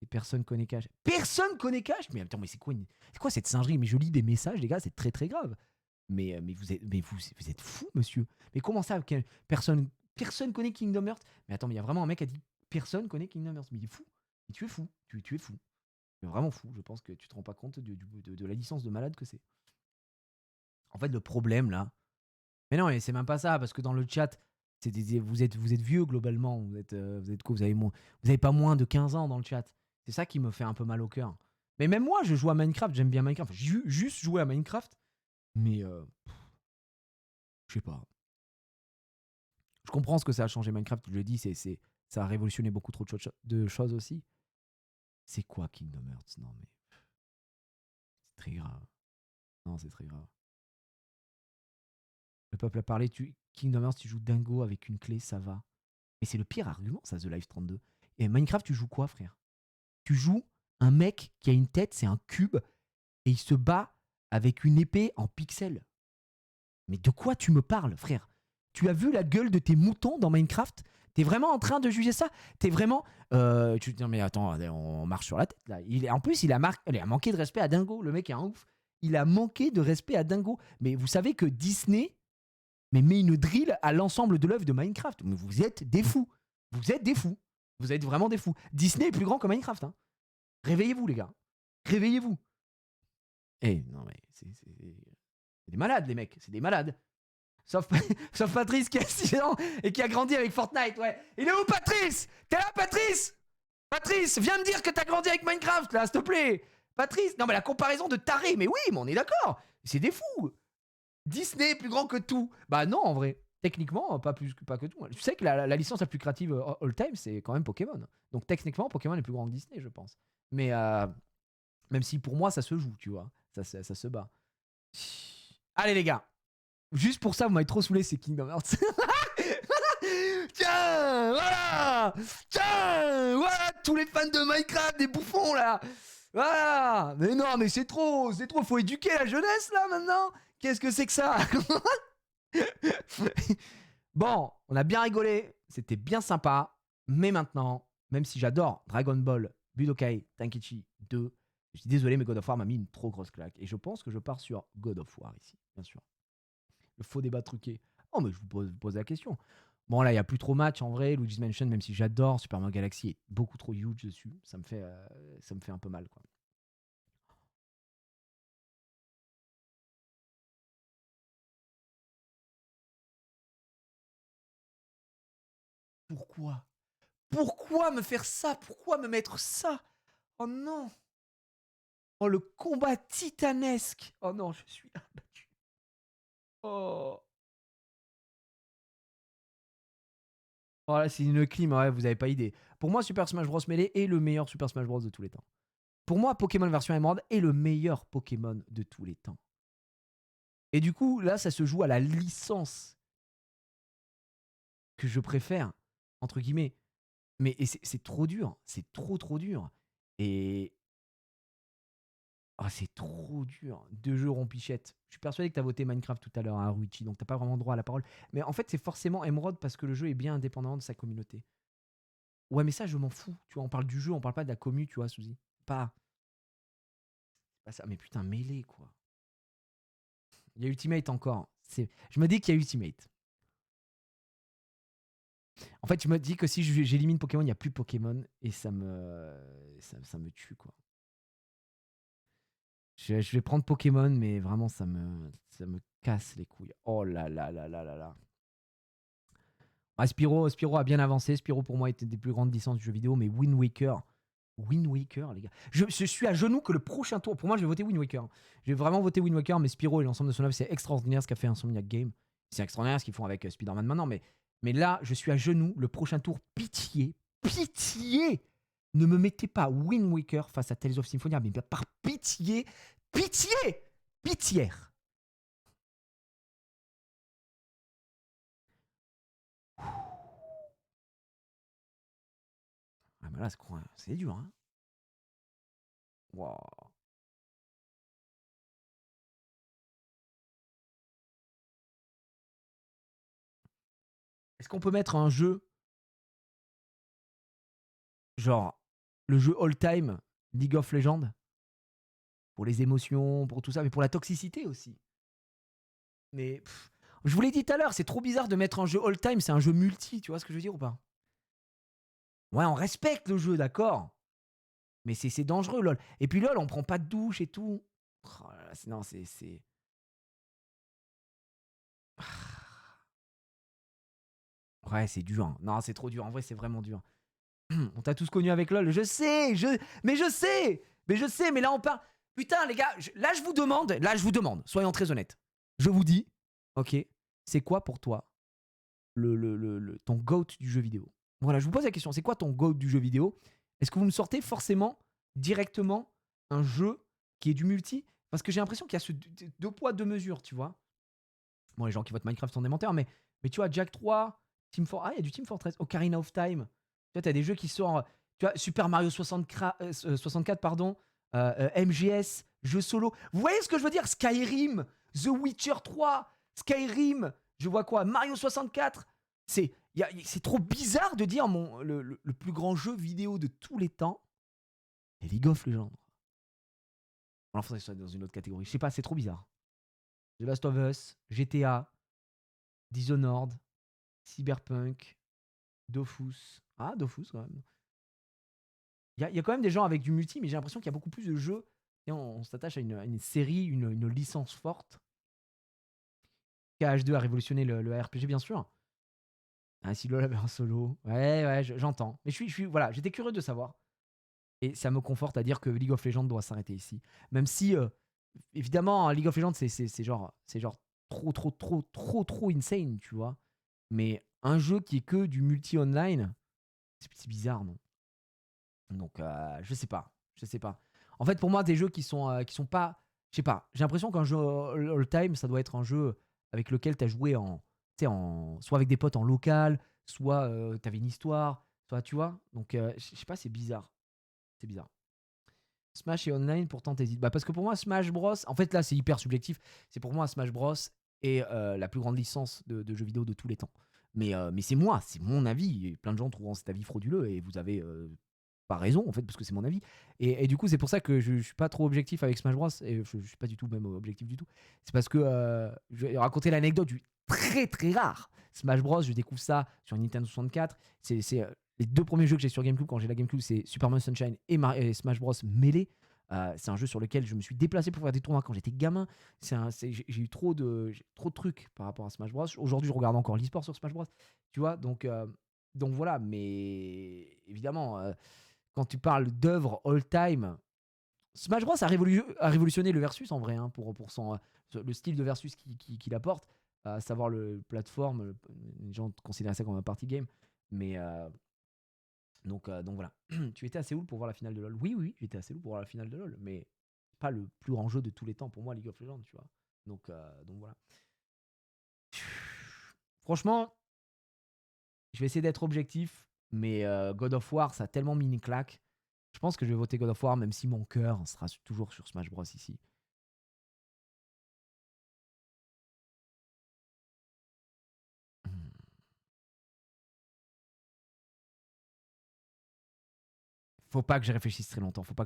et personne connaît Cash. Personne connaît Cash. Mais attends, mais c'est quoi cette singerie? Mais je lis des messages, les gars, c'est très très grave. Mais vous êtes fou, monsieur. Mais comment ça, personne connaît Kingdom Hearts? Mais attends, mais il y a vraiment un mec qui a dit personne connaît Kingdom Hearts. Mais il est fou. Mais tu es fou. Tu es fou. Tu es vraiment fou. Je pense que tu te rends pas compte de la licence de malade que c'est. En fait, le problème là. Mais non, mais c'est même pas ça, parce que dans le chat, vous êtes vieux globalement. Vous êtes quoi? Vous avez pas moins de 15 ans dans le chat. C'est ça qui me fait un peu mal au cœur. Mais même moi, je joue à Minecraft, j'aime bien Minecraft. J'ai juste joué à Minecraft, mais je sais pas. Je comprends ce que ça a changé Minecraft, je le dis, ça a révolutionné beaucoup trop de choses aussi. C'est quoi Kingdom Hearts? Non mais c'est très grave. Non, c'est très grave. Le peuple a parlé, Kingdom Hearts, tu joues dingo avec une clé, ça va. Mais c'est le pire argument, ça, The Life 32. Et Minecraft, tu joues quoi, frère? Tu joues un mec qui a une tête, c'est un cube, et il se bat avec une épée en pixels. Mais de quoi tu me parles, frère? Tu as vu la gueule de tes moutons dans Minecraft? T'es vraiment en train de juger ça? T'es vraiment. Tu te dis, mais attends, on marche sur la tête là. En plus, il a manqué de respect à Dingo. Le mec est un ouf. Il a manqué de respect à Dingo. Mais vous savez que Disney met une drill à l'ensemble de l'œuvre de Minecraft. Mais vous êtes des fous. Vous êtes des fous. Vous êtes vraiment des fous. Disney est plus grand que Minecraft. Hein. Réveillez-vous, les gars. Réveillez-vous. Eh, non, mais c'est des malades, les mecs. C'est des malades. Sauf, sauf Patrice qui a 6 ans et qui a grandi avec Fortnite, ouais. Il est où, Patrice? T'es là, Patrice? Patrice, viens me dire que t'as grandi avec Minecraft, là, s'il te plaît. Patrice, non mais la comparaison de taré, mais oui, mais on est d'accord. C'est des fous. Disney est plus grand que tout. Bah non, en vrai. Techniquement, pas que tout. Tu sais que la licence la plus créative all time, c'est quand même Pokémon. Donc techniquement, Pokémon est plus grand que Disney, je pense. Mais même si pour moi, ça se joue, tu vois. Ça se bat. Allez, les gars. Juste pour ça, vous m'avez trop saoulé, c'est Kingdom Hearts. Tiens, voilà. Tiens, voilà, tous les fans de Minecraft, des bouffons, là. Voilà. Mais non, mais c'est trop. Faut éduquer la jeunesse, là, maintenant. Qu'est-ce que c'est que ça? Bon, on a bien rigolé. C'était bien sympa. Mais maintenant, même si j'adore Dragon Ball Budokai Tenkaichi 2, je suis désolé, mais God of War m'a mis une trop grosse claque. Et je pense que je pars sur God of War ici, bien sûr. Le faux débat truqué. Oh, mais je vous pose la question. Bon, là, il n'y a plus trop match en vrai. Luigi's Mansion, même si j'adore, Super Mario Galaxy est beaucoup trop huge dessus. Ça me fait un peu mal, quoi. Pourquoi? Pourquoi me faire ça? Pourquoi me mettre ça? Oh non! Oh, le combat titanesque! Oh non, je suis abattu. Oh! Oh là, c'est une clim, ouais, vous avez pas idée. Pour moi, Super Smash Bros. Melee est le meilleur Super Smash Bros. De tous les temps. Pour moi, Pokémon version Emerald est le meilleur Pokémon de tous les temps. Et du coup, là, ça se joue à la licence que je préfère, entre guillemets. Mais c'est trop dur. C'est trop dur. Et. Oh, c'est trop dur. Deux jeux rompichettes. Je suis persuadé que tu as voté Minecraft tout à l'heure, hein, Ruichi, donc t'as pas vraiment droit à la parole. Mais en fait, c'est forcément Emerald parce que le jeu est bien indépendant de sa communauté. Ouais, mais ça, je m'en fous. Tu vois, on parle du jeu, on parle pas de la commu, tu vois, Suzy. Pas ça. Mais putain, mêlé, quoi. Il y a Ultimate encore. Je me dis qu'il y a Ultimate. En fait, je me dis que si j'élimine Pokémon, il n'y a plus Pokémon et ça me tue, quoi. Je vais prendre Pokémon, mais vraiment, ça me casse les couilles. Oh là là là là là là. Ah, Spyro a bien avancé. Spyro, pour moi, était des plus grandes licences du jeu vidéo. Mais Wind Waker, les gars. Je suis à genoux que le prochain tour. Pour moi, je vais voter Wind Waker. Je vais vraiment voter Wind Waker. Mais Spyro et l'ensemble de son œuvre, c'est extraordinaire ce qu'a fait Insomniac Game. C'est extraordinaire ce qu'ils font avec Spider-Man maintenant. Mais là, je suis à genoux. Le prochain tour, pitié. Pitié! Ne me mettez pas Wind Waker face à Tales of Symphonia. Mais par pitié. Pitié! Pitière! Ah, bah là, c'est dur, hein. Wow. Est-ce qu'on peut mettre un jeu, genre le jeu all-time League of Legends, pour les émotions, pour tout ça, mais pour la toxicité aussi. Mais je vous l'ai dit tout à l'heure, c'est trop bizarre de mettre un jeu all-time, c'est un jeu multi, tu vois ce que je veux dire ou pas? Ouais, on respecte le jeu, d'accord. Mais c'est dangereux, LOL. Et puis LOL, on prend pas de douche et tout. Oh là là, non, c'est... Ouais, c'est dur. Hein. Non, c'est trop dur. En vrai, c'est vraiment dur. On t'a tous connu avec LOL. Je sais, mais je sais. Mais là, on parle... Putain, les gars, là, je vous demande, soyons très honnêtes. Je vous dis, ok, c'est quoi pour toi ton GOAT du jeu vidéo? Voilà, je vous pose la question, c'est quoi ton GOAT du jeu vidéo? Est-ce que vous me sortez forcément, directement, un jeu qui est du multi? Parce que j'ai l'impression qu'il y a ce deux poids, deux mesures, tu vois. Bon, les gens qui votent Minecraft sont des menteurs, mais tu vois, Jack 3, Ah, il y a du Team Fortress, Ocarina of Time. Tu vois, t'as des jeux qui sortent, tu vois, Super Mario 64, pardon, MGS, jeux solo. Vous voyez ce que je veux dire? Skyrim, The Witcher 3, Skyrim, je vois quoi? Mario 64. C'est trop bizarre de dire le plus grand jeu vidéo de tous les temps, c'est League of Legends. Alors, faudrait que ce soit dans une autre catégorie. Je sais pas, c'est trop bizarre. The Last of Us, GTA, Dishonored, Cyberpunk, Dofus. Ah, Dofus quand même. Il y a quand même des gens avec du multi, mais j'ai l'impression qu'il y a beaucoup plus de jeux. Et on s'attache à une série, une licence forte. KH2 a révolutionné le RPG, bien sûr. Ah, si LoL avait un solo. Ouais, j'entends. Mais voilà, j'étais curieux de savoir. Et ça me conforte à dire que League of Legends doit s'arrêter ici. Même si, évidemment, League of Legends, c'est genre trop insane, tu vois. Mais un jeu qui est que du multi-online, c'est bizarre, non? Donc, je sais pas. En fait, pour moi, des jeux qui sont pas... Je sais pas. J'ai l'impression qu'un jeu all-time, ça doit être un jeu avec lequel tu as joué soit avec des potes en local, soit tu avais une histoire, soit tu vois. Donc, je sais pas, c'est bizarre. C'est bizarre. Smash et online, pourtant t'hésites. Bah parce que pour moi, Smash Bros, en fait là c'est hyper subjectif. C'est pour moi Smash Bros est la plus grande licence de jeux vidéo de tous les temps. Mais c'est moi, c'est mon avis. Et plein de gens trouveront cet avis frauduleux et vous avez pas raison en fait parce que c'est mon avis. Et du coup c'est pour ça que je suis pas trop objectif avec Smash Bros. Et je suis pas du tout même objectif du tout. C'est parce que je vais raconter l'anecdote du très rare Smash Bros. Je découvre ça sur Nintendo 64. C'est les deux premiers jeux que j'ai sur GameCube quand j'ai la GameCube, c'est Super Mario Sunshine et Smash Bros Melee. C'est un jeu sur lequel je me suis déplacé pour faire des tournois quand j'étais gamin. J'ai eu trop de trucs par rapport à Smash Bros. Aujourd'hui, je regarde encore l'e-sport sur Smash Bros. Tu vois, donc voilà. Mais évidemment, quand tu parles d'œuvres all-time, Smash Bros a révolutionné le versus en vrai, hein, pour le style de versus qu'il apporte, à savoir le plateforme. Les gens considèrent ça comme un party game, mais donc voilà. Tu étais à Séoul pour voir la finale de LoL? Oui, j'étais à Séoul pour voir la finale de LoL, mais pas le plus grand jeu de tous les temps pour moi, League of Legends, tu vois. Donc voilà. Franchement, je vais essayer d'être objectif, mais God of War, ça a tellement mis une claque. Je pense que je vais voter God of War, même si mon cœur sera toujours sur Smash Bros ici. Faut pas que je réfléchisse très longtemps. C'est bon.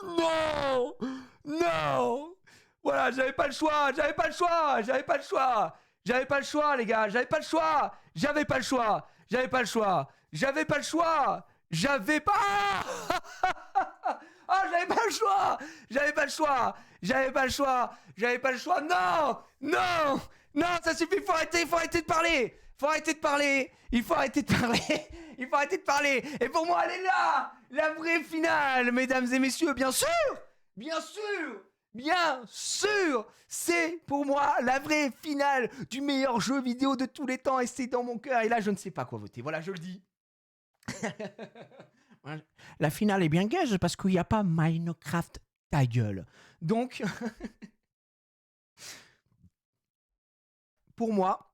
Non! Non! Voilà, j'avais pas le choix, les gars, j'avais pas. Ah, j'avais pas le choix. J'avais pas le choix. J'avais pas le choix. J'avais pas le choix. Non, non, non, ça suffit. Faut arrêter de parler. Faut arrêter de parler. Il faut arrêter de parler. Il faut arrêter de parler. Et pour moi, elle est là. La vraie finale, mesdames et messieurs. Bien sûr. Bien sûr. Bien sûr, c'est pour moi la vraie finale du meilleur jeu vidéo de tous les temps et c'est dans mon cœur. Et là, je ne sais pas quoi voter. Voilà, je le dis. La finale est bien gaze parce qu'il n'y a pas Minecraft, ta gueule. Donc, pour moi,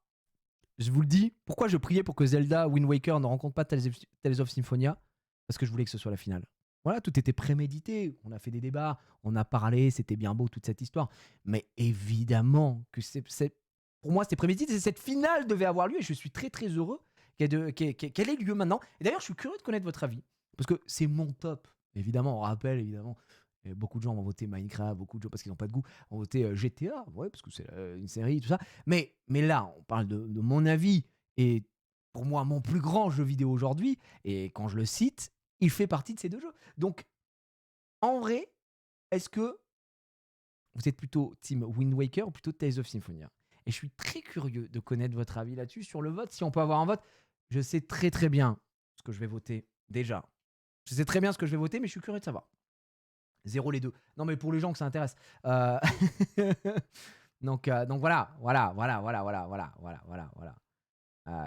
je vous le dis, pourquoi je priais pour que Zelda Wind Waker ne rencontre pas Tales of Symphonia? Parce que je voulais que ce soit la finale. Voilà, tout était prémédité. On a fait des débats, on a parlé, c'était bien beau toute cette histoire. Mais évidemment que pour moi, c'était prémédité. Cette finale devait avoir lieu et je suis très très heureux qu'elle ait lieu maintenant. Et d'ailleurs, je suis curieux de connaître votre avis. Parce que c'est mon top. Évidemment, on rappelle, évidemment. Beaucoup de gens vont voter Minecraft, beaucoup de gens, parce qu'ils n'ont pas de goût, vont voter GTA, ouais, parce que c'est une série, tout ça. Mais là, on parle de mon avis. Et pour moi, mon plus grand jeu vidéo aujourd'hui, et quand je le cite, il fait partie de ces deux jeux. Donc, en vrai, est-ce que vous êtes plutôt Team Wind Waker ou plutôt Tales of Symphonia? Et je suis très curieux de connaître votre avis là-dessus sur le vote. Si on peut avoir un vote, je sais très très bien ce que je vais voter déjà. Je sais très bien ce que je vais voter, mais je suis curieux de savoir. 0 les deux. Non, mais pour les gens que ça intéresse. Donc voilà.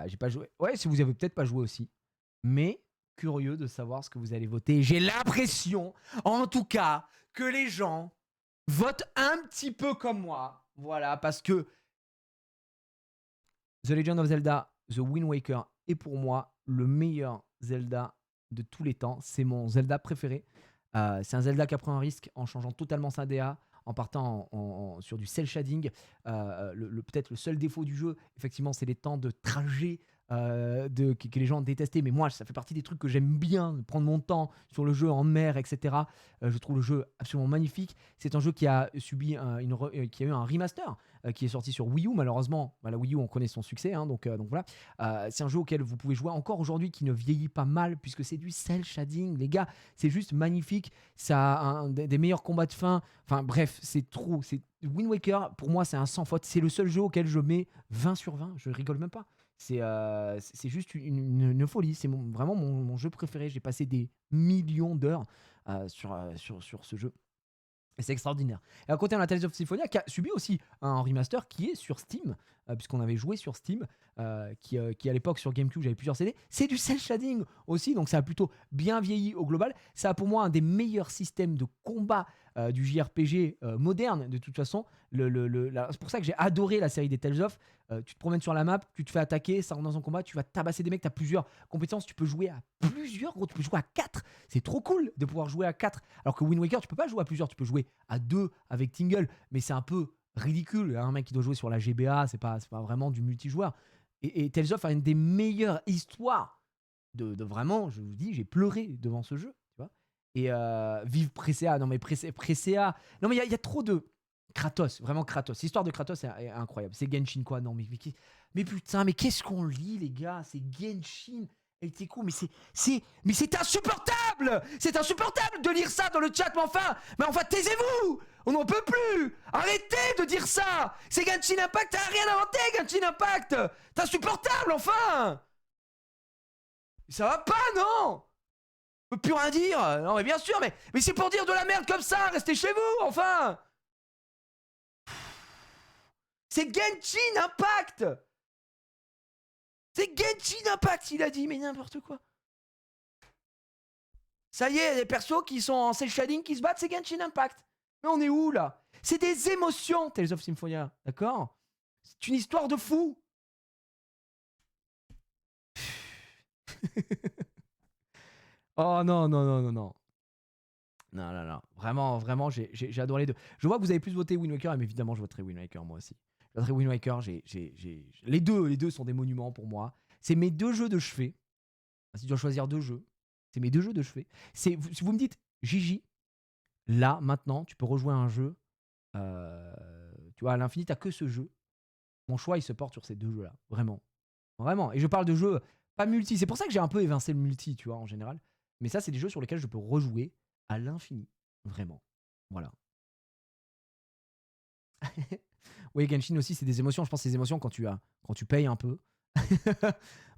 J'ai pas joué. Ouais, si vous avez peut-être pas joué aussi. Mais curieux de savoir ce que vous allez voter. J'ai l'impression, en tout cas, que les gens votent un petit peu comme moi. Voilà, parce que The Legend of Zelda, The Wind Waker est pour moi le meilleur Zelda de tous les temps. C'est mon Zelda préféré. C'est un Zelda qui a pris un risque en changeant totalement sa DA, en partant sur du cel shading. Peut-être le seul défaut du jeu, effectivement, c'est les temps de trajet que les gens détestaient. Mais moi, ça fait partie des trucs que j'aime bien, prendre mon temps sur le jeu en mer, etc. Je trouve le jeu absolument magnifique. C'est un jeu qui a subi qui a eu un remaster qui est sorti sur Wii U. Malheureusement, la Wii U, on connaît son succès. Donc voilà. C'est un jeu auquel vous pouvez jouer encore aujourd'hui, qui ne vieillit pas mal, puisque c'est du cel shading. Les gars, c'est juste magnifique. Ça a un des meilleurs combats de fin. Enfin bref, c'est trop. Wind Waker, pour moi, c'est un sans faute. C'est le seul jeu auquel je mets 20 sur 20. Je rigole même pas. C'est juste une folie. C'est vraiment mon jeu préféré. J'ai passé des millions d'heures sur ce jeu. Et c'est extraordinaire. Et à côté, on a Tales of Symphonia qui a subi aussi un remaster qui est sur Steam, puisqu'on avait joué sur Steam, qui à l'époque sur GameCube, j'avais plusieurs CD. C'est du cel shading aussi, donc ça a plutôt bien vieilli au global. Ça a pour moi un des meilleurs systèmes de combat du JRPG moderne, de toute façon. C'est pour ça que j'ai adoré la série des Tales of. Tu te promènes sur la map, tu te fais attaquer, ça rentre dans un combat, tu vas tabasser des mecs, tu as plusieurs compétences, tu peux jouer à plusieurs, gros, tu peux jouer à 4. C'est trop cool de pouvoir jouer à 4. Alors que Wind Waker, tu peux pas jouer à plusieurs, tu peux jouer à 2 avec Tingle, mais c'est un peu ridicule. Un mec qui doit jouer sur la GBA, c'est pas vraiment du multijoueur. Et Tales of a une des meilleures histoires de vraiment, je vous dis, j'ai pleuré devant ce jeu, tu vois. Et vive Presea, non mais Presea, non mais il y a trop de Kratos, vraiment Kratos. L'histoire de Kratos est incroyable. C'est Genshin quoi, non mais putain, mais qu'est-ce qu'on lit les gars, c'est Genshin. Et t'es cool, mais c'est insupportable! C'est insupportable de lire ça dans le chat, mais enfin, taisez-vous! On n'en peut plus! Arrêtez de dire ça! C'est Genshin Impact, t'as rien inventé, Genshin Impact! C'est insupportable, enfin! Ça va pas, non? On peut plus rien dire! Non, mais bien sûr, mais c'est pour dire de la merde comme ça! Restez chez vous, enfin! C'est Genshin Impact! C'est Genshin Impact, il a dit, mais n'importe quoi. Ça y est, les persos qui sont en cel shading qui se battent, c'est Genshin Impact. Mais on est où là? C'est des émotions, Tales of Symphonia, d'accord? C'est une histoire de fou. Oh non, non, non, non, non. Non, non, non. Vraiment, vraiment, j'ai adoré les deux. Je vois que vous avez plus voté Wind Waker, mais évidemment, je voterai Wind Waker moi aussi. Je voterai Wind Waker, les deux sont des monuments pour moi. C'est mes deux jeux de chevet. Si tu dois choisir deux jeux, c'est mes deux jeux de chevet. Si vous me dites, Gigi, là, maintenant, tu peux rejouer à un jeu. Tu vois, à l'infini, t'as que ce jeu. Mon choix, il se porte sur ces deux jeux-là. Vraiment. Vraiment. Et je parle de jeux pas multi. C'est pour ça que j'ai un peu évincé le multi, tu vois, en général. Mais ça, c'est des jeux sur lesquels je peux rejouer à l'infini. Vraiment. Voilà. Oui, Genshin aussi, c'est des émotions. Je pense que c'est des émotions quand tu payes un peu.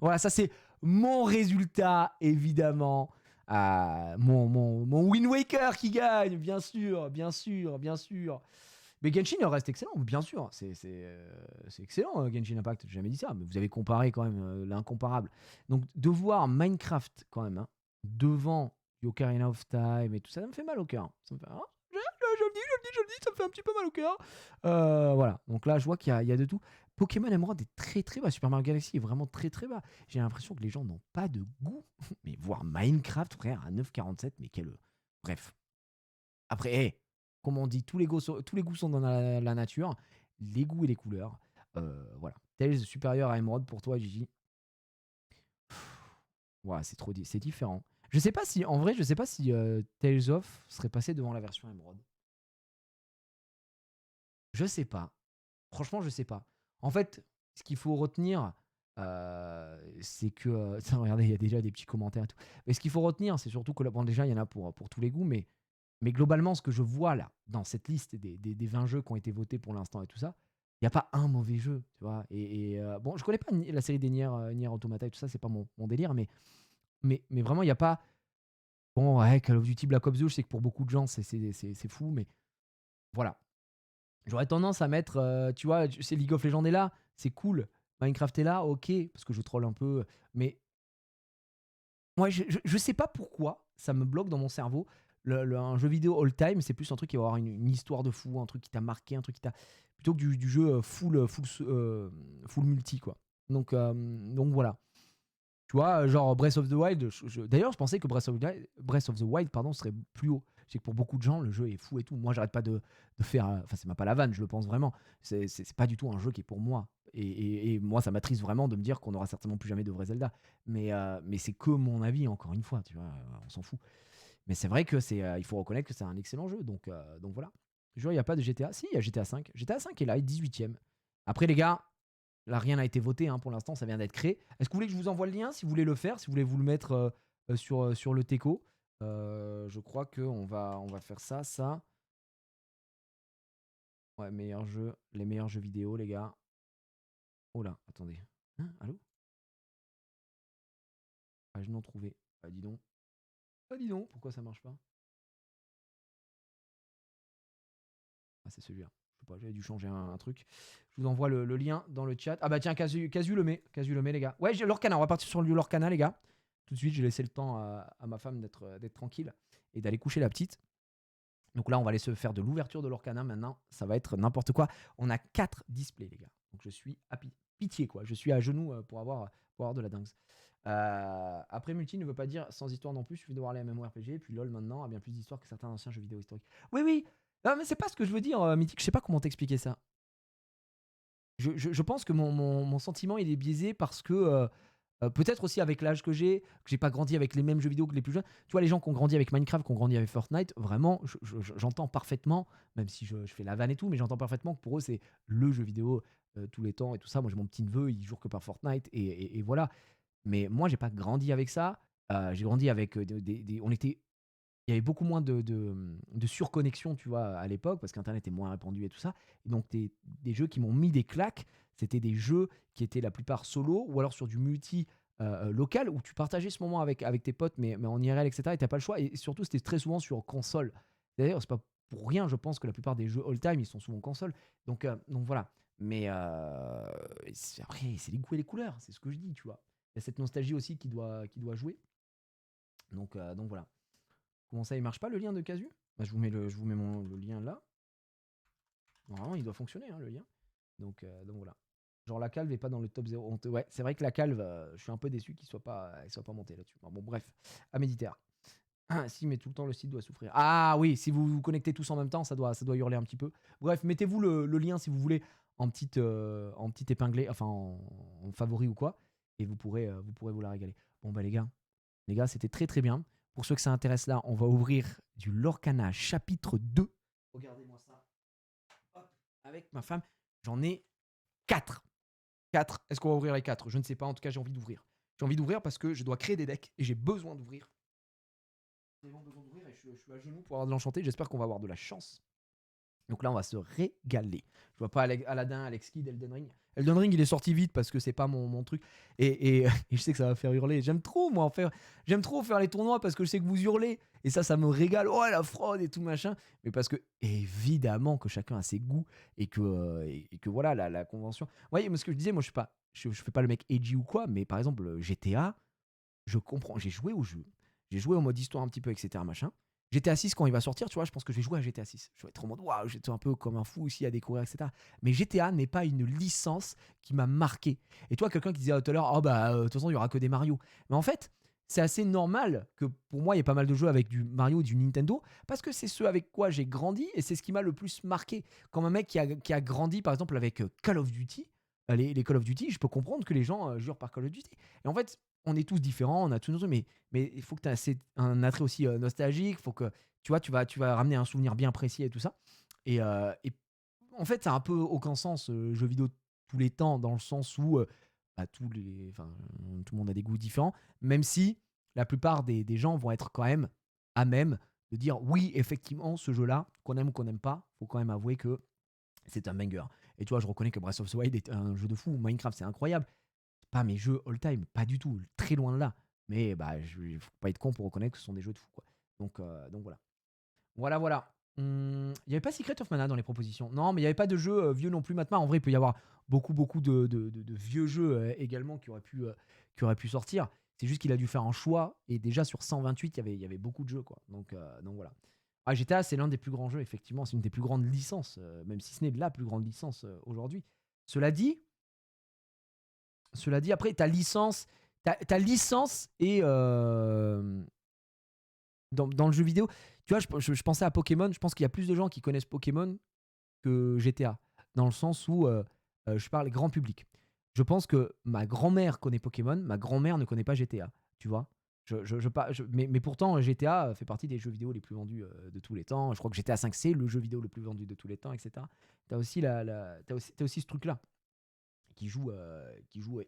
Voilà, ça c'est mon résultat, évidemment. Mon Wind Waker qui gagne, bien sûr, bien sûr, bien sûr. Mais Genshin reste excellent, bien sûr. C'est excellent, Genshin Impact. J'ai jamais dit ça, mais vous avez comparé quand même l'incomparable. Donc de voir Minecraft quand même hein, devant Ocarina of Time et tout ça, ça me fait mal au cœur. Ça me fait, hein, je le dis, ça me fait un petit peu mal au cœur. Voilà. Donc là, je vois qu'il y a de tout. Pokémon Emerald est très très bas. Super Mario Galaxy est vraiment très très bas. J'ai l'impression que les gens n'ont pas de goût. Mais voir Minecraft, frère, à 9,47, mais quel. Bref. Après, comme on dit, tous les goûts sont dans la nature. Les goûts et les couleurs. Voilà. Tails supérieur à Emerald pour toi, Gigi. Ouais, c'est différent. Je sais pas si, en vrai, je sais pas si Tales of serait passé devant la version Emerald. Je sais pas. Franchement, je sais pas. En fait, ce qu'il faut retenir, c'est que. Regardez, il y a déjà des petits commentaires et tout. Mais ce qu'il faut retenir, c'est surtout que là, bon, déjà, il y en a pour tous les goûts, mais globalement, ce que je vois là, dans cette liste des 20 jeux qui ont été votés pour l'instant et tout ça, il n'y a pas un mauvais jeu, tu vois. Bon, je connais pas la série des Nier Automata et tout ça, c'est pas mon délire, mais vraiment, il n'y a pas. Bon, ouais, Call of Duty Black Ops 2, je sais que pour beaucoup de gens, c'est fou, mais voilà. J'aurais tendance à mettre, tu vois, c'est League of Legends est là, c'est cool. Minecraft est là, ok, parce que je troll un peu. Mais moi, je sais pas pourquoi ça me bloque dans mon cerveau. Un jeu vidéo all-time, c'est plus un truc qui va avoir une histoire de fou, un truc qui t'a marqué, un truc qui t'a. Plutôt que du jeu full multi, quoi. Donc voilà. Tu vois, genre Breath of the Wild. D'ailleurs, je pensais que Breath of the Wild pardon, serait plus haut. Je sais que pour beaucoup de gens, le jeu est fou et tout. Moi, j'arrête pas de faire. Enfin, c'est même pas la vanne, je le pense vraiment. C'est pas du tout un jeu qui est pour moi. Et moi, ça m'attriste vraiment de me dire qu'on n'aura certainement plus jamais de vrai Zelda. Mais c'est que mon avis, encore une fois. Tu vois, on s'en fout. Mais c'est vrai que il faut reconnaître que c'est un excellent jeu. Donc voilà. Je jure, il n'y a pas de GTA. Si, il y a GTA 5. GTA 5 est là, 18ème. Après, les gars, là, rien n'a été voté hein, pour l'instant, ça vient d'être créé. Est-ce que vous voulez que je vous envoie le lien si vous voulez le faire, si vous voulez vous le mettre sur le Teco. Je crois on va faire ça. Ouais, les meilleurs jeux vidéo, les gars. Oh là, attendez. Hein, allô. Ah, je n'en trouvais. Ah, dis donc. Ah, dis donc, pourquoi ça marche pas. Ah, c'est celui-là. Je sais pas, j'avais dû changer un truc. Je vous envoie le lien dans le chat. Ah bah tiens, Casu le met. Casu le met, les gars. Ouais, j'ai l'Orcana. On va partir sur le l'Orcana, les gars. Tout de suite, j'ai laissé le temps à ma femme d'être tranquille et d'aller coucher la petite. Donc là, on va aller se faire de l'ouverture de l'Orcana maintenant. Ça va être n'importe quoi. On a 4 displays, les gars. Donc je suis à pitié, quoi. Je suis à genoux pour avoir de la dingue. Après, multi ne veut pas dire sans histoire non plus. Il suffit de voir les MMORPG. Et puis LoL maintenant a bien plus d'histoire que certains anciens jeux vidéo historiques. Oui, oui. Non, mais c'est pas ce que je veux dire, Mythique. Je sais pas comment t'expliquer ça. Je pense que mon sentiment il est biaisé parce que peut-être aussi avec l'âge que j'ai pas grandi avec les mêmes jeux vidéo que les plus jeunes. Tu vois, les gens qui ont grandi avec Minecraft, qui ont grandi avec Fortnite, vraiment, j'entends parfaitement, même si je fais la vanne et tout, mais j'entends parfaitement que pour eux, c'est le jeu vidéo tous les temps et tout ça. Moi, j'ai mon petit neveu, il joue que par Fortnite et voilà. Mais moi, j'ai pas grandi avec ça. J'ai grandi avec il y avait beaucoup moins de surconnexion, tu vois, à l'époque, parce qu'Internet est moins répandu et tout ça. Et donc, des jeux qui m'ont mis des claques, c'était des jeux qui étaient la plupart solo, ou alors sur du multi local, où tu partageais ce moment avec tes potes, mais en IRL, etc., et t'as pas le choix. Et surtout, c'était très souvent sur console. D'ailleurs, c'est pas pour rien, je pense que la plupart des jeux all-time, ils sont souvent console. Donc voilà. Mais après, c'est les goûts et les couleurs, c'est ce que je dis, tu vois. Il y a cette nostalgie aussi qui doit jouer. Donc voilà. Comment ça, il marche pas le lien de Casu? Bah, je vous mets le lien là. Normalement, il doit fonctionner, hein, le lien. Donc voilà. Genre la calve est pas dans le top 0. Ouais, c'est vrai que la calve, je suis un peu déçu qu'il soit pas monté là-dessus. Bon, bref, à Méditerre. Ah, si, mais tout le temps le site doit souffrir. Ah oui, si vous vous connectez tous en même temps, ça doit hurler un petit peu. Bref, mettez-vous le lien si vous voulez en petite épinglé, enfin en favori ou quoi, et vous pourrez vous la régaler. Bon bah les gars, c'était très très bien. Pour ceux que ça intéresse là, on va ouvrir du Lorcana chapitre 2. Regardez-moi ça. Hop, avec ma femme, j'en ai 4. 4. Est-ce qu'on va ouvrir les 4? Je ne sais pas, en tout cas, j'ai envie d'ouvrir. J'ai envie d'ouvrir parce que je dois créer des decks et j'ai besoin d'ouvrir. J'ai besoin d'ouvrir et je suis à genoux pour avoir de l'enchanté. J'espère qu'on va avoir de la chance. Donc là, on va se régaler. Je vois pas Aladdin, Alex Kidd, Elden Ring. Elden Ring, il est sorti vite parce que c'est pas mon truc. Et je sais que ça va faire hurler. J'aime trop, moi, j'aime trop faire les tournois parce que je sais que vous hurlez. Et ça me régale. Oh, la fraude et tout machin. Mais parce que, évidemment, que chacun a ses goûts et que voilà, la convention. Vous voyez, ce que je disais, moi, je fais pas le mec edgy ou quoi. Mais par exemple, GTA, je comprends. J'ai joué au jeu. J'ai joué au mode histoire un petit peu, etc. Machin. GTA 6, quand il va sortir, tu vois, je pense que je vais jouer à GTA 6. Je vais être en mode, waouh, j'étais un peu comme un fou aussi à découvrir, etc. Mais GTA n'est pas une licence qui m'a marqué. Et toi, quelqu'un qui disait tout à l'heure, oh bah, de toute façon, il y aura que des Mario. Mais en fait, c'est assez normal que pour moi, il y ait pas mal de jeux avec du Mario et du Nintendo, parce que c'est ceux avec quoi j'ai grandi et c'est ce qui m'a le plus marqué. Comme un mec qui a grandi, par exemple, avec Call of Duty, les Call of Duty, je peux comprendre que les gens jurent par Call of Duty. Et en fait, on est tous différents, on a tous nos trucs, mais il faut que tu aies un attrait aussi nostalgique, il faut que tu vois, tu vas ramener un souvenir bien précis et tout ça. Et en fait, ça n'a un peu aucun sens, jeux vidéo tous les temps, dans le sens où bah, tout le monde a des goûts différents, même si la plupart des gens vont être quand même à même de dire oui, effectivement, ce jeu-là, qu'on aime ou qu'on n'aime pas, faut quand même avouer que c'est un banger. Et tu vois, je reconnais que Breath of the Wild est un jeu de fou, Minecraft, c'est incroyable. C'est pas mes jeux all-time, pas du tout, très loin de là. Mais bah, faut pas être con pour reconnaître que ce sont des jeux de fou, quoi. Donc voilà. Voilà. Il n'y avait pas Secret of Mana dans les propositions. Non, mais il n'y avait pas de jeux vieux non plus. Maintenant, en vrai, il peut y avoir beaucoup de vieux jeux également qui auraient pu sortir. C'est juste qu'il a dû faire un choix. Et déjà, sur 128, il y avait beaucoup de jeux, quoi. Donc voilà. Ah, GTA, c'est l'un des plus grands jeux, effectivement. C'est une des plus grandes licences, même si ce n'est la plus grande licence aujourd'hui. Cela dit, après, ta licence et dans le jeu vidéo, tu vois, je pensais à Pokémon. Je pense qu'il y a plus de gens qui connaissent Pokémon que GTA, dans le sens où je parle grand public. Je pense que ma grand-mère connaît Pokémon, ma grand-mère ne connaît pas GTA, tu vois. Mais pourtant, GTA fait partie des jeux vidéo les plus vendus de tous les temps. Je crois que GTA 5, c'est le jeu vidéo le plus vendu de tous les temps, etc. T'as aussi, t'as aussi ce truc-là qui joue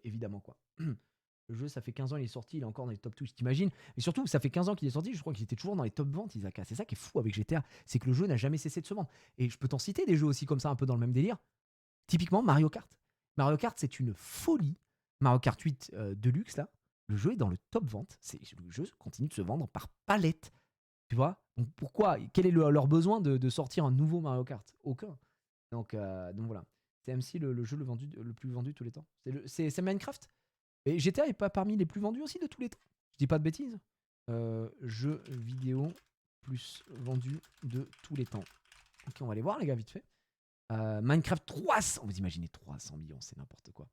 évidemment, quoi. Le jeu, ça fait 15 ans, il est sorti, il est encore dans les top 2, t'imagines. Et surtout, ça fait 15 ans qu'il est sorti, je crois qu'il était toujours dans les top ventes, Isaka. C'est ça qui est fou avec GTA, c'est que le jeu n'a jamais cessé de se vendre. Et je peux t'en citer des jeux aussi comme ça, un peu dans le même délire. Typiquement, Mario Kart. Mario Kart, c'est une folie. Mario Kart 8 Deluxe, là, le jeu est dans le top vente. Le jeu continue de se vendre par palette. Tu vois. Donc pourquoi quel est leur besoin de sortir un nouveau Mario Kart? Aucun. Donc voilà. C'est MC le jeu le plus vendu de tous les temps. C'est Minecraft. Et GTA est pas parmi les plus vendus aussi de tous les temps. Je dis pas de bêtises. Jeu vidéo plus vendu de tous les temps. Ok, on va aller voir les gars vite fait. Minecraft 300. Vous imaginez 300 millions, c'est n'importe quoi.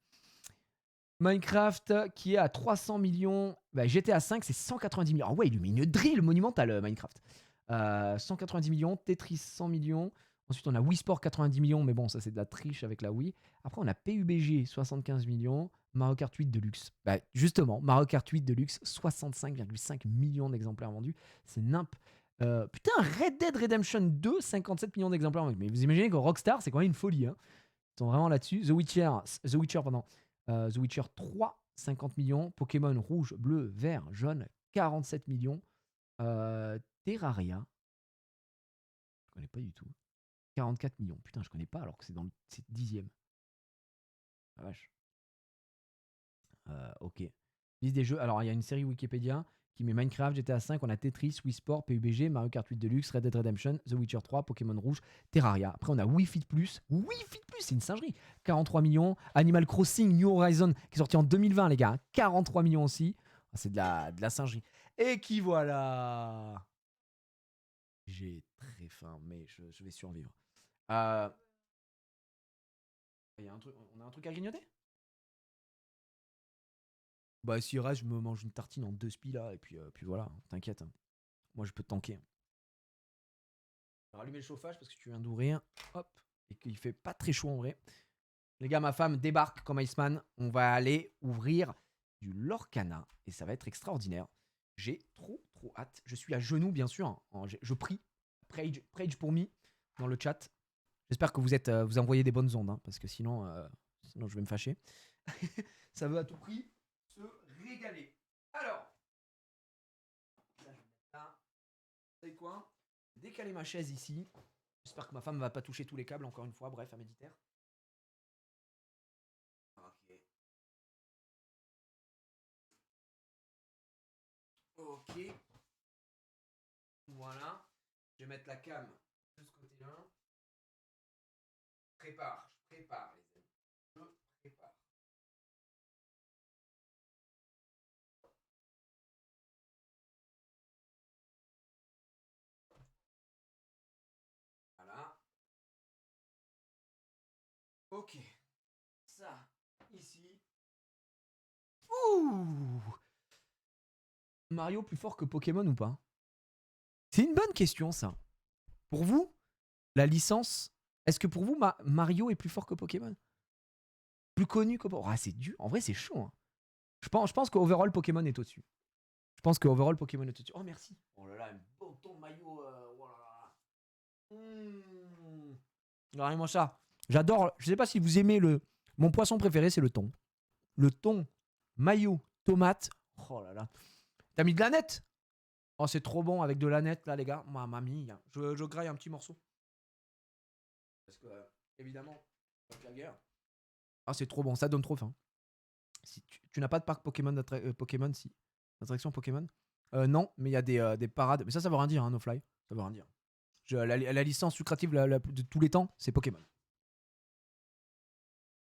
Minecraft qui est à 300 millions. Bah, GTA 5 c'est 190 millions. Ah ouais, il lui met une drill monumentale Minecraft. 190 millions, Tetris 100 millions. Ensuite, on a Wii Sport 90 millions, mais bon, ça c'est de la triche avec la Wii. Après, on a PUBG 75 millions, Mario Kart 8 Deluxe. Bah, justement, Mario Kart 8 Deluxe, 65,5 millions d'exemplaires vendus. C'est nimp. Putain, Red Dead Redemption 2, 57 millions d'exemplaires vendus. Mais vous imaginez que Rockstar, c'est quand même une folie. Hein. Ils sont vraiment là-dessus. The Witcher 3, 50 millions. Pokémon rouge, bleu, vert, jaune, 47 millions. Terraria, je connais pas du tout. 44 millions. Putain, je connais pas alors que c'est dixième. La vache. Ok. Liste des jeux. Alors, il y a une série Wikipédia qui met Minecraft, GTA 5, on a Tetris, Wii Sport, PUBG, Mario Kart 8 Deluxe, Red Dead Redemption, The Witcher 3, Pokémon Rouge, Terraria. Après, on a Wii Fit Plus. Wii Fit Plus, c'est une singerie. 43 millions. Animal Crossing New Horizon, qui est sorti en 2020, les gars. 43 millions aussi. Ah, c'est de la singerie. Et qui voilà. J'ai très faim, mais je vais survivre. Euh, on a un truc à grignoter? Bah, s'il reste, je me mange une tartine en deux spies là, et puis voilà, t'inquiète. Hein. Moi, je peux te tanker. Je vais rallumer le chauffage parce que tu viens d'ouvrir. Hop. Et qu'il fait pas très chaud en vrai. Les gars, ma femme débarque comme Iceman. On va aller ouvrir du Lorcana et ça va être extraordinaire. J'ai trop hâte. Je suis à genoux, bien sûr. Je prie. Prage pour me dans le chat. J'espère que vous envoyez des bonnes ondes, hein, parce que sinon je vais me fâcher. Ça veut à tout prix se régaler. Alors, ça savez quoi? Décaler ma chaise ici. J'espère que ma femme ne va pas toucher tous les câbles encore une fois. Bref, à Méditerre. Ok. Ok. Voilà. Je vais mettre la cam de ce côté-là. Je prépare les amis. Je prépare. Voilà. Ok. Ça, ici. Ouh! Mario plus fort que Pokémon ou pas? C'est une bonne question, ça. Pour vous, la licence, est-ce que pour vous, Mario est plus fort que Pokémon? Plus connu que Pokémon? Ah, c'est dur. En vrai, c'est chaud. Hein. Je pense qu'overall, Pokémon est au-dessus. Je pense qu'overall, Pokémon est au-dessus. Oh, merci. Oh là là, un beau ton maillot. Oh là là. Regardez-moi ça. J'adore. Je sais pas si vous aimez le. Mon poisson préféré, c'est le thon. Le thon, maillot, tomate. Oh là là. T'as mis de la nette? Oh, c'est trop bon avec de la nette, là, les gars. Ma mamie. Je graille un petit morceau. Parce que, évidemment, avec la guerre. Ah, c'est trop bon. Ça donne trop faim. Si tu n'as pas de parc Pokémon, Pokémon si. D'attraction Pokémon non, mais il y a des parades. Mais ça veut rien dire, hein, No Fly. Ça veut rien dire. La licence lucrative de tous les temps, c'est Pokémon.